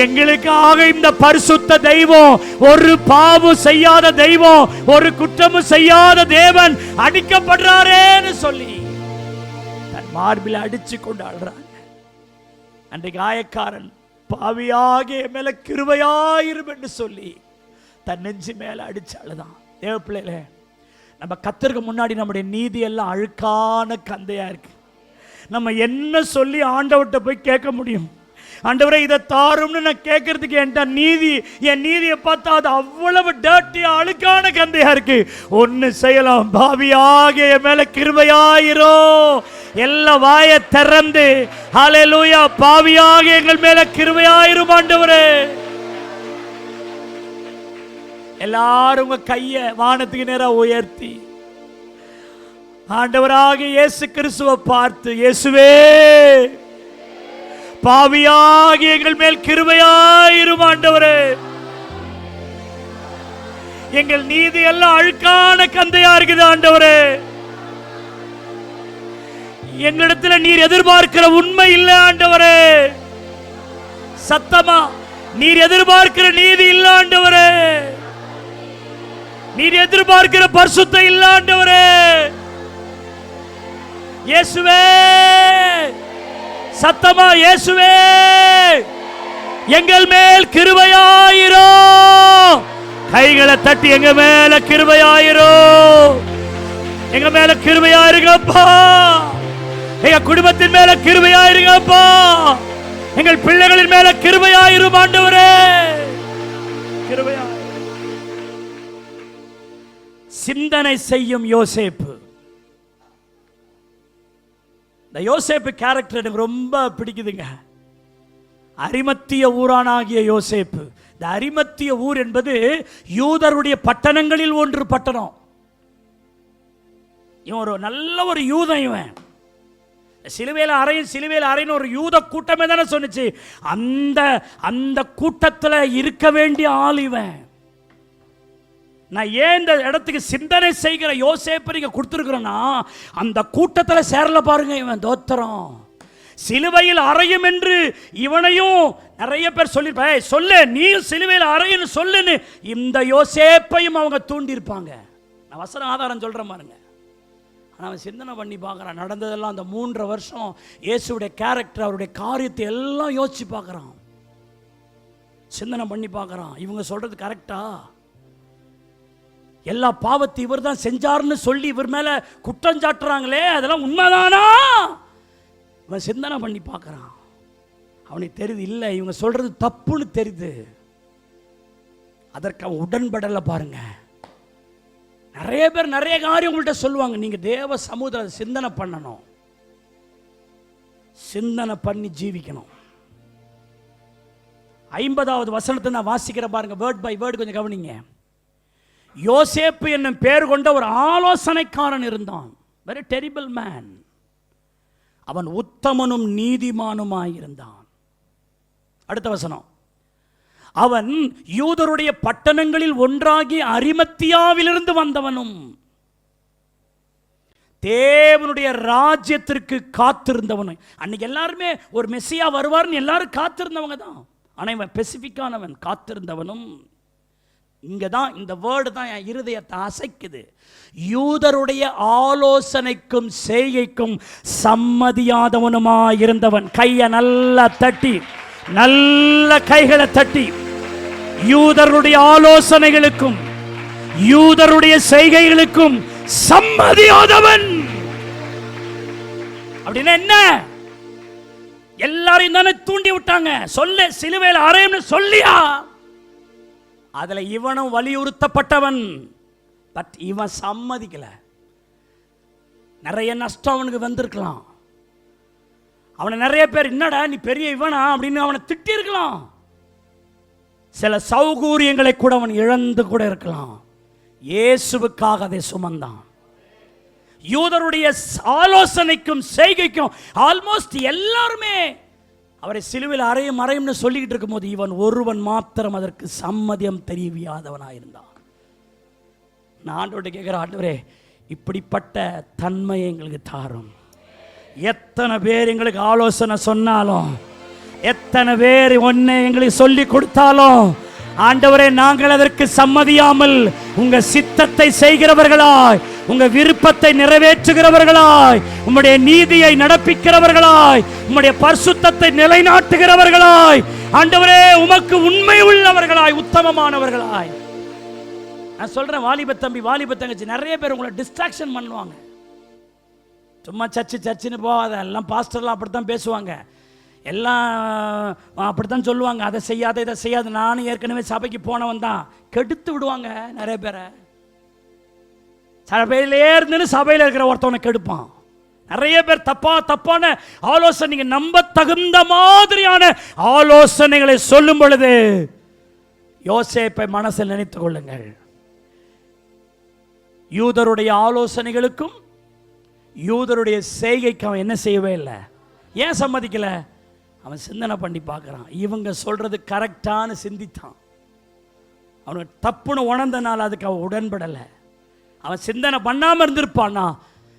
எங்களுக்காக இந்த பரிசுத்த தெய்வம், ஒரு பாவம் செய்யாத தெய்வம், ஒரு குற்றமும் செய்யாத தேவன் அடிக்கப்படுறாரேன்னு சொல்லி தன் மார்பில் அடிச்சு கொண்டு அழுறாங்க. அன்றைக்கு ஆயக்காரன் பாவியாகிய மேல கிருபையாயிரும் என்று சொல்லி தன் நெஞ்சு மேல அடிச்சு அழுதான். தேவ பிள்ளைகளே, நம்ம கர்த்தருக்கு முன்னாடி நம்முடைய நீதி எல்லாம் அழுக்கான கந்தையா இருக்கு. நம்ம என்ன சொல்லி ஆண்டவர்கிட்ட போய் கேட்க முடியும்? ஆண்டவரே இதை தாரும்னு நான் கேட்கறதுக்கு என் நீதியை பார்த்தா அது அவ்வளவு டர்ட்டியா அழுக்கான கந்தையா இருக்கு. ஒன்னு செய்யலாம், பாவியாகிய மேல கிருபையாயிரும். எல்லா வாயை திறந்து ஹல்லேலூயா, பாவியாகிய எங்கள் மேல கிருபையாயிரும் ஆண்டவரே. எல்லாரும் உங்க கையை வானத்துக்கு நேரா உயர்த்தி ஆண்டவராகிய இயேசு கிறிஸ்துவை பார்த்து, இயேசுவே, பாவியாகிய எங்கள் மேல் கிருபையாயிரும் ஆண்டவரே. எங்கள் நீதி எல்லாம் அழுக்கான கந்தையா இருக்குது ஆண்டவரே. எங்களிடத்துல நீர் எதிர்பார்க்கிற உண்மை இல்லை ஆண்டவரே. சத்தமா, நீர் எதிர்பார்க்கிற நீதி இல்ல ஆண்டவரே. நீர் எதிர்பார்க்கிற பரிசுத்தம் இல்ல ஆண்டவரே. இயேசுவே, சத்தமா, இயேசுவே, எங்கள் மேல் கிருபையாயிரும். கைகளை தட்டி எங்க மேல கிருபையாயிரும், எங்க மேல கிருபையாயிருங்கப்பா. எங்க குடும்பத்தின் மேல கிருபையாயிருங்கப்பா. எங்கள் பிள்ளைகளின் மேல கிருபையாயிரும் ஆண்டவரே. கிருபையா. சிந்தனை செய்யும் யோசேப்பு. இந்த யோசேப்பு கேரக்டர் எனக்கு ரொம்ப பிடிக்குதுங்க. அரிமத்திய ஊரானாகிய யோசேப்பு. இந்த அரிமத்திய ஊர் என்பது யூதருடைய பட்டணங்களில் ஒன்று பட்டணம். இவன் ஒரு நல்ல ஒரு யூதன். இவன் சிலுவையில் அறைன்னு ஒரு யூத கூட்டமே தானே சொன்னிச்சு. அந்த அந்த கூட்டத்தில் இருக்க வேண்டிய ஆள் இவன். நான் ஏன் இந்த இடத்துக்கு சிந்தனை செய்கிற யோசேப்பு நீங்க கொடுத்துருக்கிறேன்னா, அந்த கூட்டத்தில் சேரல பாருங்க இவன். தோத்திரம். சிலுவையில் அறையும் என்று இவனையும் நிறைய பேர் சொல்லியிருப்பாங்க. சொல்லு, நீ சிலுவையில் அறையுன்னு சொல்லுன்னு இந்த யோசேப்பையும் அவங்க தூண்டியிருப்பாங்க. நான் வசன ஆதாரம் சொல்றேன் பாருங்க. ஆனால் அவன் சிந்தனை பண்ணி பார்க்குறான். நடந்ததெல்லாம் அந்த 3.5 வருஷம் இயேசுடைய கேரக்டர், அவருடைய காரியத்தை எல்லாம் யோசிச்சு பார்க்குறான், சிந்தனை பண்ணி பார்க்குறான். இவங்க சொல்றது கரெக்டா? எல்லா பாவத்தை இவர் தான் செஞ்சார்னு சொல்லி இவர் மேல குற்றம் சாட்டுறாங்களே, அதெல்லாம் உண்மைதானா? இவன் சிந்தனை பண்ணி பார்க்குறான். அவனுக்கு தெரியுது, இல்லை இவங்க சொல்றது தப்புன்னு தெரியுது. அதற்கு அவன் உடன்படலை பாருங்க. நிறைய பேர் நிறைய காரியம் உங்கள்கிட்ட சொல்லுவாங்க. நீங்க தேவ சமூகத்தை சிந்தனை பண்ணணும், சிந்தனை பண்ணி ஜீவிக்கணும். 50வது வசனத்தை நான் வாசிக்கிற பாருங்க, வேர்ட் பை வேர்ட் கொஞ்சம் கவனிங்க. யோசேப்பு என்னும் பேர் கொண்ட ஒரு ஆலோசனைக்காரன் இருந்தான். Very terrible man. அவன் உத்தமனும் நீதிமானுமாயிருந்தான். அடுத்த வசனம், அவன் யூதருடைய பட்டணங்களில் ஒன்றாகி அரிமத்தியாவிலிருந்து வந்தவனும் தேவனுடைய ராஜ்யத்திற்கு காத்திருந்தவனும். அன்னைக்கு எல்லாருமே ஒரு மெசியா வருவார்னு எல்லாரும் காத்திருந்தவங்க தான். ஆனால் இவன் ஸ்பெசிஃபிக்கானவன், காத்திருந்தவனும். இங்கே தான் இந்த வேர்டு தான் என் இருதயத்தை அசைக்குது. யூதருடைய ஆலோசனைக்கும் செய்கைக்கும் சம்மதியாதவனுமாயிருந்தவன். கையை நல்லா தட்டி, நல்ல கைகளை தட்டி, யூதருடைய ஆலோசனைகளுக்கும் யூதருடைய செய்கைகளுக்கும் சம்மதியாதவன் அப்படின்னா என்ன? எல்லாரையும் தானே தூண்டி விட்டாங்க. சொல்ல, சிலுவையில் அறையும்னு சொல்லியா? அதுல இவனும் வலியுறுத்தப்பட்டவன். பட் இவன் சம்மதிக்கல. நிறைய நஷ்டம் அவனுக்கு வந்திருக்கலாம். அவனை நிறைய பேர் என்னடா நீ பெரிய இவனா அப்படின்னு அவனை திட்டி இருக்கலாம். சில சௌகரியங்களை கூட அவன் இழந்து கூட இருக்கலாம். இயேசுவுக்காக அதை சுமந்தான். யூதருடைய ஆலோசனைக்கும் செய்கைக்கும் ஆல்மோஸ்ட் எல்லாருமே அவரை சிலுவையில் அறையும் அறையும்னு சொல்லிக்கிட்டு இருக்கும் போது இவன் ஒருவன் மாத்திரம் அதற்கு சம்மதியம் தெரியாதவனாயிருந்தான். நான் ஆண்டவர்கிட்ட கேட்குற, ஆண்டவரே இப்படிப்பட்ட தன்மையை எங்களுக்கு தாரும். எத்தனை பேர் எங்களுக்கு ஆலோசனை சொன்னாலும், எத்தனை பேர் ஒன்னை எங்களுக்கு சொல்லி கொடுத்தாலும், ஆண்டவரே நாங்கள் அதற்கு சம்மதியாமல் உங்க சித்தத்தை செய்கிறவர்களாய், உங்க விருப்பத்தை நிறைவேற்றுகிறவர்களாய், உம்முடைய நீதியை நடப்பிக்கிறவர்களாய், உம்முடைய பரிசுத்தத்தை நிலைநாட்டுகிறவர்களாய், ஆண்டவரே உமக்கு உண்மை உள்ளவர்களாய், உத்தமமானவர்களாய். நான் சொல்றேன், வாலிப தம்பி, வாலிப தங்கச்சி, நிறைய பேர் உங்களை டிஸ்ட்ராக்ஷன் பண்ணுவாங்க. சும்மா சர்ச்சுன்னு போகாத. எல்லாம் பாஸ்டர்லாம் அப்படித்தான் பேசுவாங்க, எல்லாம் அப்படித்தான் சொல்லுவாங்க. அதை செய்யாத, இதை செய்யாத. நானும் ஏற்கனவே சபைக்கு போனவன் தான். கெடுத்து விடுவாங்க நிறைய பேரை. சபையிலே இருந்து சபையில் இருக்கிற ஒருத்தவனை கெடுப்பான். நிறைய பேர் தப்பான ஆலோசனை, நம்ப தகுந்த மாதிரியான ஆலோசனைகளை சொல்லும் பொழுது யோசேப்பை மனசில் நினைத்துக் கொள்ளுங்கள். யூதருடைய ஆலோசனைகளுக்கும் யூதருடைய செய்கைக்கு அவன் என்ன செய்யவே இல்லை. ஏன் சம்மதிக்கல? அவன் சிந்தனை பண்ணி பார்க்குறான். இவங்க சொல்றது கரெக்டானு சிந்தித்தான். அவனுக்கு தப்புன்னு உணர்ந்தனால அதுக்கு அவன் உடன்படலை. அவன் சிந்தனை பண்ணாமல் இருந்திருப்பான்னா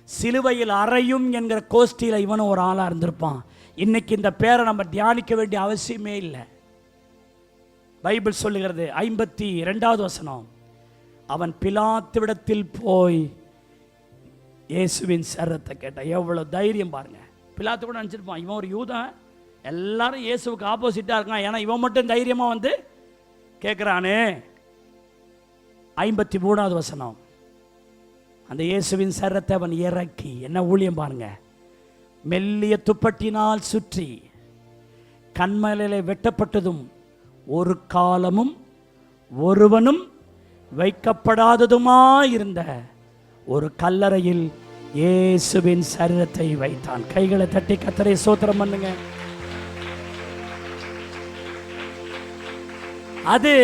சிலுவையில் அறையும் என்கிற கோஷ்டியில் இவனும் ஒரு ஆளாக இருந்திருப்பான். இன்னைக்கு இந்த பேரை நம்ம தியானிக்க வேண்டிய அவசியமே இல்லை. பைபிள் சொல்லுகிறது 52வது வசனம், அவன் பிலாத்துவிடத்தில் போய் இயேசுவின் சரத்தை கேட்டான். எவ்வளோ தைரியம் பாருங்க. பிலாத்து கூட நினச்சிருப்பான் இவன் ஒரு யூதன், எல்லாரும் இயேசுவுக்கு ஆப்போசிட்டாக இருக்கான், ஏன்னா இவன் மட்டும் தைரியமாக வந்து கேட்குறானே. 53வது வசனம், அந்த இயேசுவின் சரத்தை அவன் இறக்கி, என்ன ஊழியம் பாருங்க, மெல்லிய துப்பட்டினால் சுற்றி கண்மலையிலே வெட்டப்பட்டதும் ஒரு காலமும் ஒருவனும் வைக்கப்படாததுமாயிருந்த ஒரு கல்லறையில் இயேசுவின் சரீரத்தை வைத்தான். கைகளை தட்டி கர்த்தரை ஸ்தோத்திரம் பண்ணுங்க. அது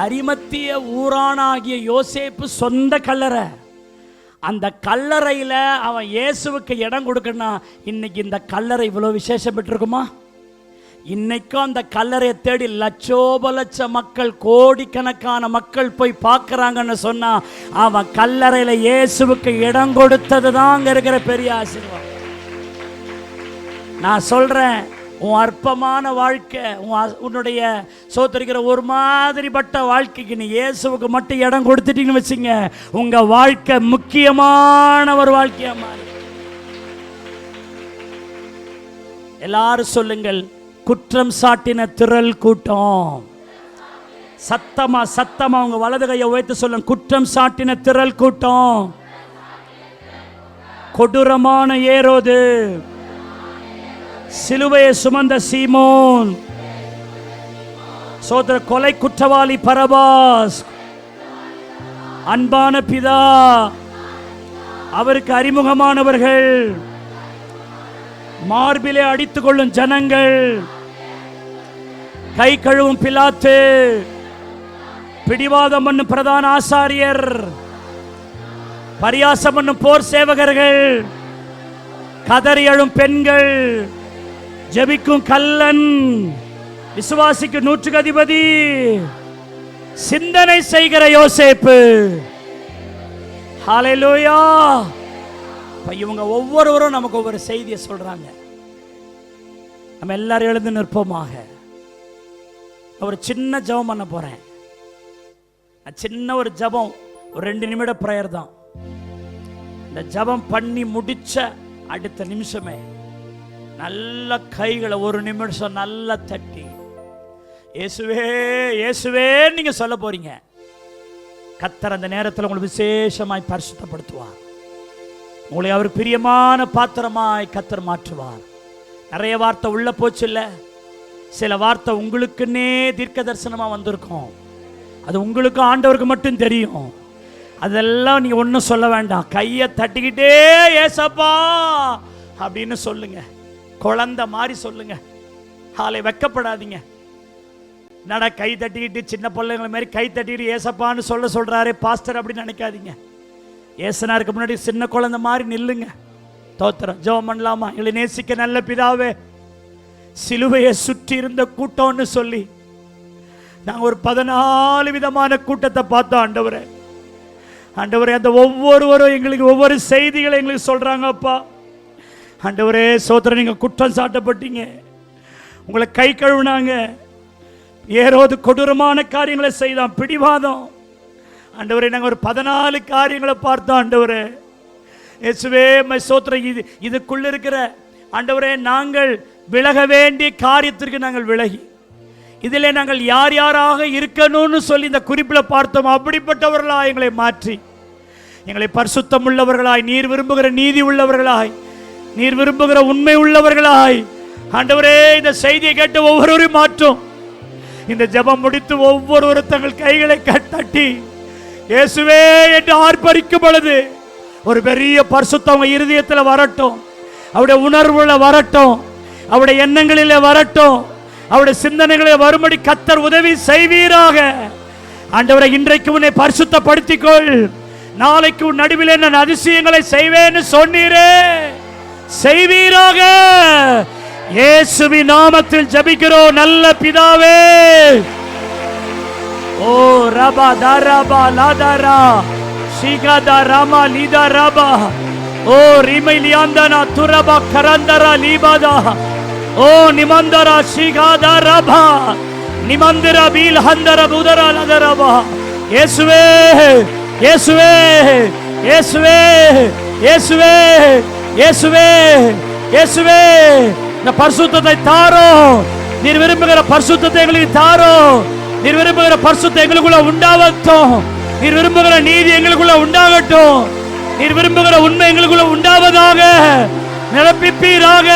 அரிமத்திய ஊரானாகிய யோசேப்பு சொந்த கல்லறை. அந்த கல்லறையில் அவன் இயேசுவுக்கு இடம் கொடுக்கணும். இன்னைக்கு இந்த கல்லறை இவ்வளோ விசேஷம் பெற்றிருக்குமா? இன்னைக்கும் அந்த கல்லறையை தேடி லட்சோப லட்ச மக்கள், கோடிக்கணக்கான மக்கள் போய் பார்க்குறாங்கன்னு சொன்னா அவன் கல்லறையில் இயேசுவுக்கு இடம் கொடுத்தது தான் அங்கே இருக்கிற பெரிய ஆசீர்வாதம். நான் சொல்றேன், உன் அற்பமான வாழ்க்கை, உன்னுடைய சோத்தரிக்கிற ஒரு மாதிரிப்பட்ட வாழ்க்கைக்கு நீ இயேசுவுக்கு மட்டும் இடம் கொடுத்துட்டீங்கன்னு வச்சுங்க, உங்க வாழ்க்கை முக்கியமான ஒரு வாழ்க்கையா மாறி. எல்லாரும் சொல்லுங்கள், குற்றம் சாட்டின திரள் கூட்டம். சத்தமா சத்தமா உங்க வலது கையை உயர்த்தி சொல்லுங்க, குற்றம் சாட்டின திரள் கூட்டம். கொடூரமான ஏரோது, சிலுவையை சுமந்த சீமோன், சோதர கொலை குற்றவாளி பரபாஸ், அன்பான பிதா, அவருக்கு அறிமுகமானவர்கள், மார்பிலே அடித்துக் கொள்ளும் ஜனங்கள், கை கழுவும் பிலாத்து, பிடிவாதம் பண்ணும் பிரதான ஆசாரியர், பரியாசம் பண்ணும் போர் சேவகர்கள், கதறி எழும் பெண்கள், ஜெபிக்கும் கல்லன், விசுவாசிக்கும் நூற்றுக்கு அதிபதி, சிந்தனை செய்கிற யோசேப்பு. ஹல்லேலூயா. இவங்க ஒவ்வொருவரும் நமக்கு ஒவ்வொரு செய்தியை சொல்றாங்க. நம்ம எல்லாரும் எழுந்து நிற்போமாக. ஒரு சின்ன ஜெபம் பண்ண போறேன். சின்ன ஒரு ஜெபம், ஒரு 2 நிமிட பிரேயர் தான். இந்த ஜெபம் பண்ணி முடிச்ச அடுத்த நிமிஷமே நல்ல கைகளை ஒரு நிமிஷம் நல்லா தட்டி இயேசுவே இயேசுவே நீங்க சொல்ல போறீங்க. கர்த்தர் அந்த நேரத்தில் உங்களை விசேஷமாய் பரிசுத்தப்படுத்துவார். உங்களை அவர் பிரியமான பாத்திரமாய் கர்த்தர் மாற்றுவார். நிறைய வார்த்தை உள்ள போச்சு இல்ல, சில வார்த்தை உங்களுக்குன்னே தீர்க்க தரிசனமா வந்திருக்கும். அது உங்களுக்கு ஆண்டவருக்கு மட்டும் தெரியும். அதெல்லாம் நீங்க ஒன்றும் சொல்ல வேண்டாம். கையை தட்டிக்கிட்டே ஏசப்பா அப்படின்னு சொல்லுங்க. குழந்தை மாதிரி சொல்லுங்க. ஹாலை வெக்கப்படாதீங்க. என்னடா கை தட்டிக்கிட்டு சின்ன பிள்ளைங்களை மாதிரி கை தட்டிட்டு ஏசப்பான்னு சொல்றாரே பாஸ்டர் அப்படின்னு நினைக்காதீங்க. ஏசனாருக்கு முன்னாடி சின்ன குழந்தை மாதிரி நில்லுங்க. தோத்திரம் ஜெபம் பண்ணலாமா? எங்களை நேசிக்க நல்ல பிதாவே, சிலுவையை சுற்றி இருந்த கூட்டம்னு சொல்லி நாங்கள் ஒரு 14 விதமான கூட்டத்தை பார்த்தோம். ஆண்டவரே ஆண்டவரே, அந்த ஒவ்வொருவரும் எங்களுக்கு ஒவ்வொரு செய்திகளை எங்களுக்கு சொல்றாங்க. அப்பா ஆண்டவரே சோதரன், நீங்க குற்றம் சாட்டப்பட்டீங்க, உங்களை கை கழுவுனாங்க, ஏரோது கொடூரமான காரியங்களை செய்தான், பிடிவாதம். ஆண்டவரே நாங்கள் ஒரு 14 காரியங்களை பார்த்தோம். ஆண்டவரே இயேசுவே மை சோத்திரம், இதுக்குள்ள இருக்கிற ஆண்டவரே நாங்கள் விலக வேண்டிய காரியத்திற்கு நாங்கள் விலகி இதிலே நாங்கள் யார் யாராக இருக்கணும்னு சொல்லி இந்த குறிப்பில் பார்த்தோம். அப்படிப்பட்டவர்களாய் எங்களை மாற்றி எங்களை பரிசுத்தம் உள்ளவர்களாய், நீர் விரும்புகிற நீதி உள்ளவர்களாய், நீர் விரும்புகிற உண்மை உள்ளவர்களாய் ஆண்டவரே இந்த செய்தியை கேட்டு ஒவ்வொருவரையும் மாற்றும். இந்த ஜெபம் முடித்து ஒவ்வொருவரும் தங்கள் கைகளை தட்டி இயேசுவே என்று ஆர்ப்பரிக்கும் பொழுது ஒரு பெரிய பரிசுத்தம் அவங்க இருதயத்தில் வரட்டும், அவருடைய உணர்வுல வரட்டும், அவருடைய எண்ணங்களிலே வரட்டும், அவருடைய சிந்தனைகளில் வரும்படி கர்த்தர் உதவி செய்வீராக. ஆண்டவரை இன்றைக்கு உன்னை பரிசுத்தப்படுத்திக்கொள், நாளைக்கு உன் நடுவில் நான் அதிசயங்களை செய்வேன்னு சொன்னீரே, செய்வீராக. இயேசுவின் நாமத்தில் ஜெபிக்கிறோம் நல்ல பிதாவே. ஓ ரபா தரபா லாதரா சிகதா ராமா லீதா ரபா ஓ ரிமை லியாந்தனா துரபா கரந்தரா லீபாதா ஓ நிமந்தரா சிகதா ரபா நிமந்தரா பீல் ஹந்தரா புதரா லதரபா. இயேசுவே இயேசுவே இயேசுவே இயேசுவே இயேசுவே இயேசுவே, இந்த பரிசுத்தத்தை தாரோ, நீர் விரும்புகிற பரிசுத்தத்தை எங்களுக்கு தாரோ, நீர் விரும்புகிற பரிசுத்தம் எங்களுக்குள்ள உண்டாகட்டும், நீர் விரும்புகிற நீதி எங்களுக்குள்ள உண்டாகட்டும், நீர் விரும்புகிற உண்மை எங்களுக்குள்ள உண்டாவதாக. நடப்பிப்பீராக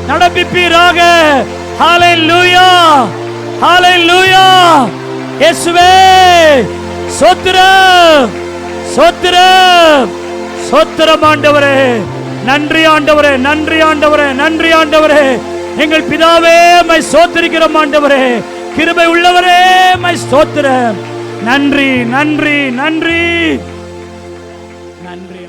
நடப்பிப்பீராக. ஹல்லேலூயா ஹல்லேலூயா. இயேசுவே ஸ்தோத்திரம் ஸ்தோத்திரம் ஸ்தோத்திரம். ஆண்டவரே நன்றி, ஆண்டவரே நன்றி, ஆண்டவரே நன்றி, ஆண்டவரே எங்கள் பிதாவே மை ஸ்தோத்திரிக்கிறோம். ஆண்டவரே கிருபை உள்ளவரே மை ஸ்தோத்திரம். நன்றி நன்றி நன்றி நன்றி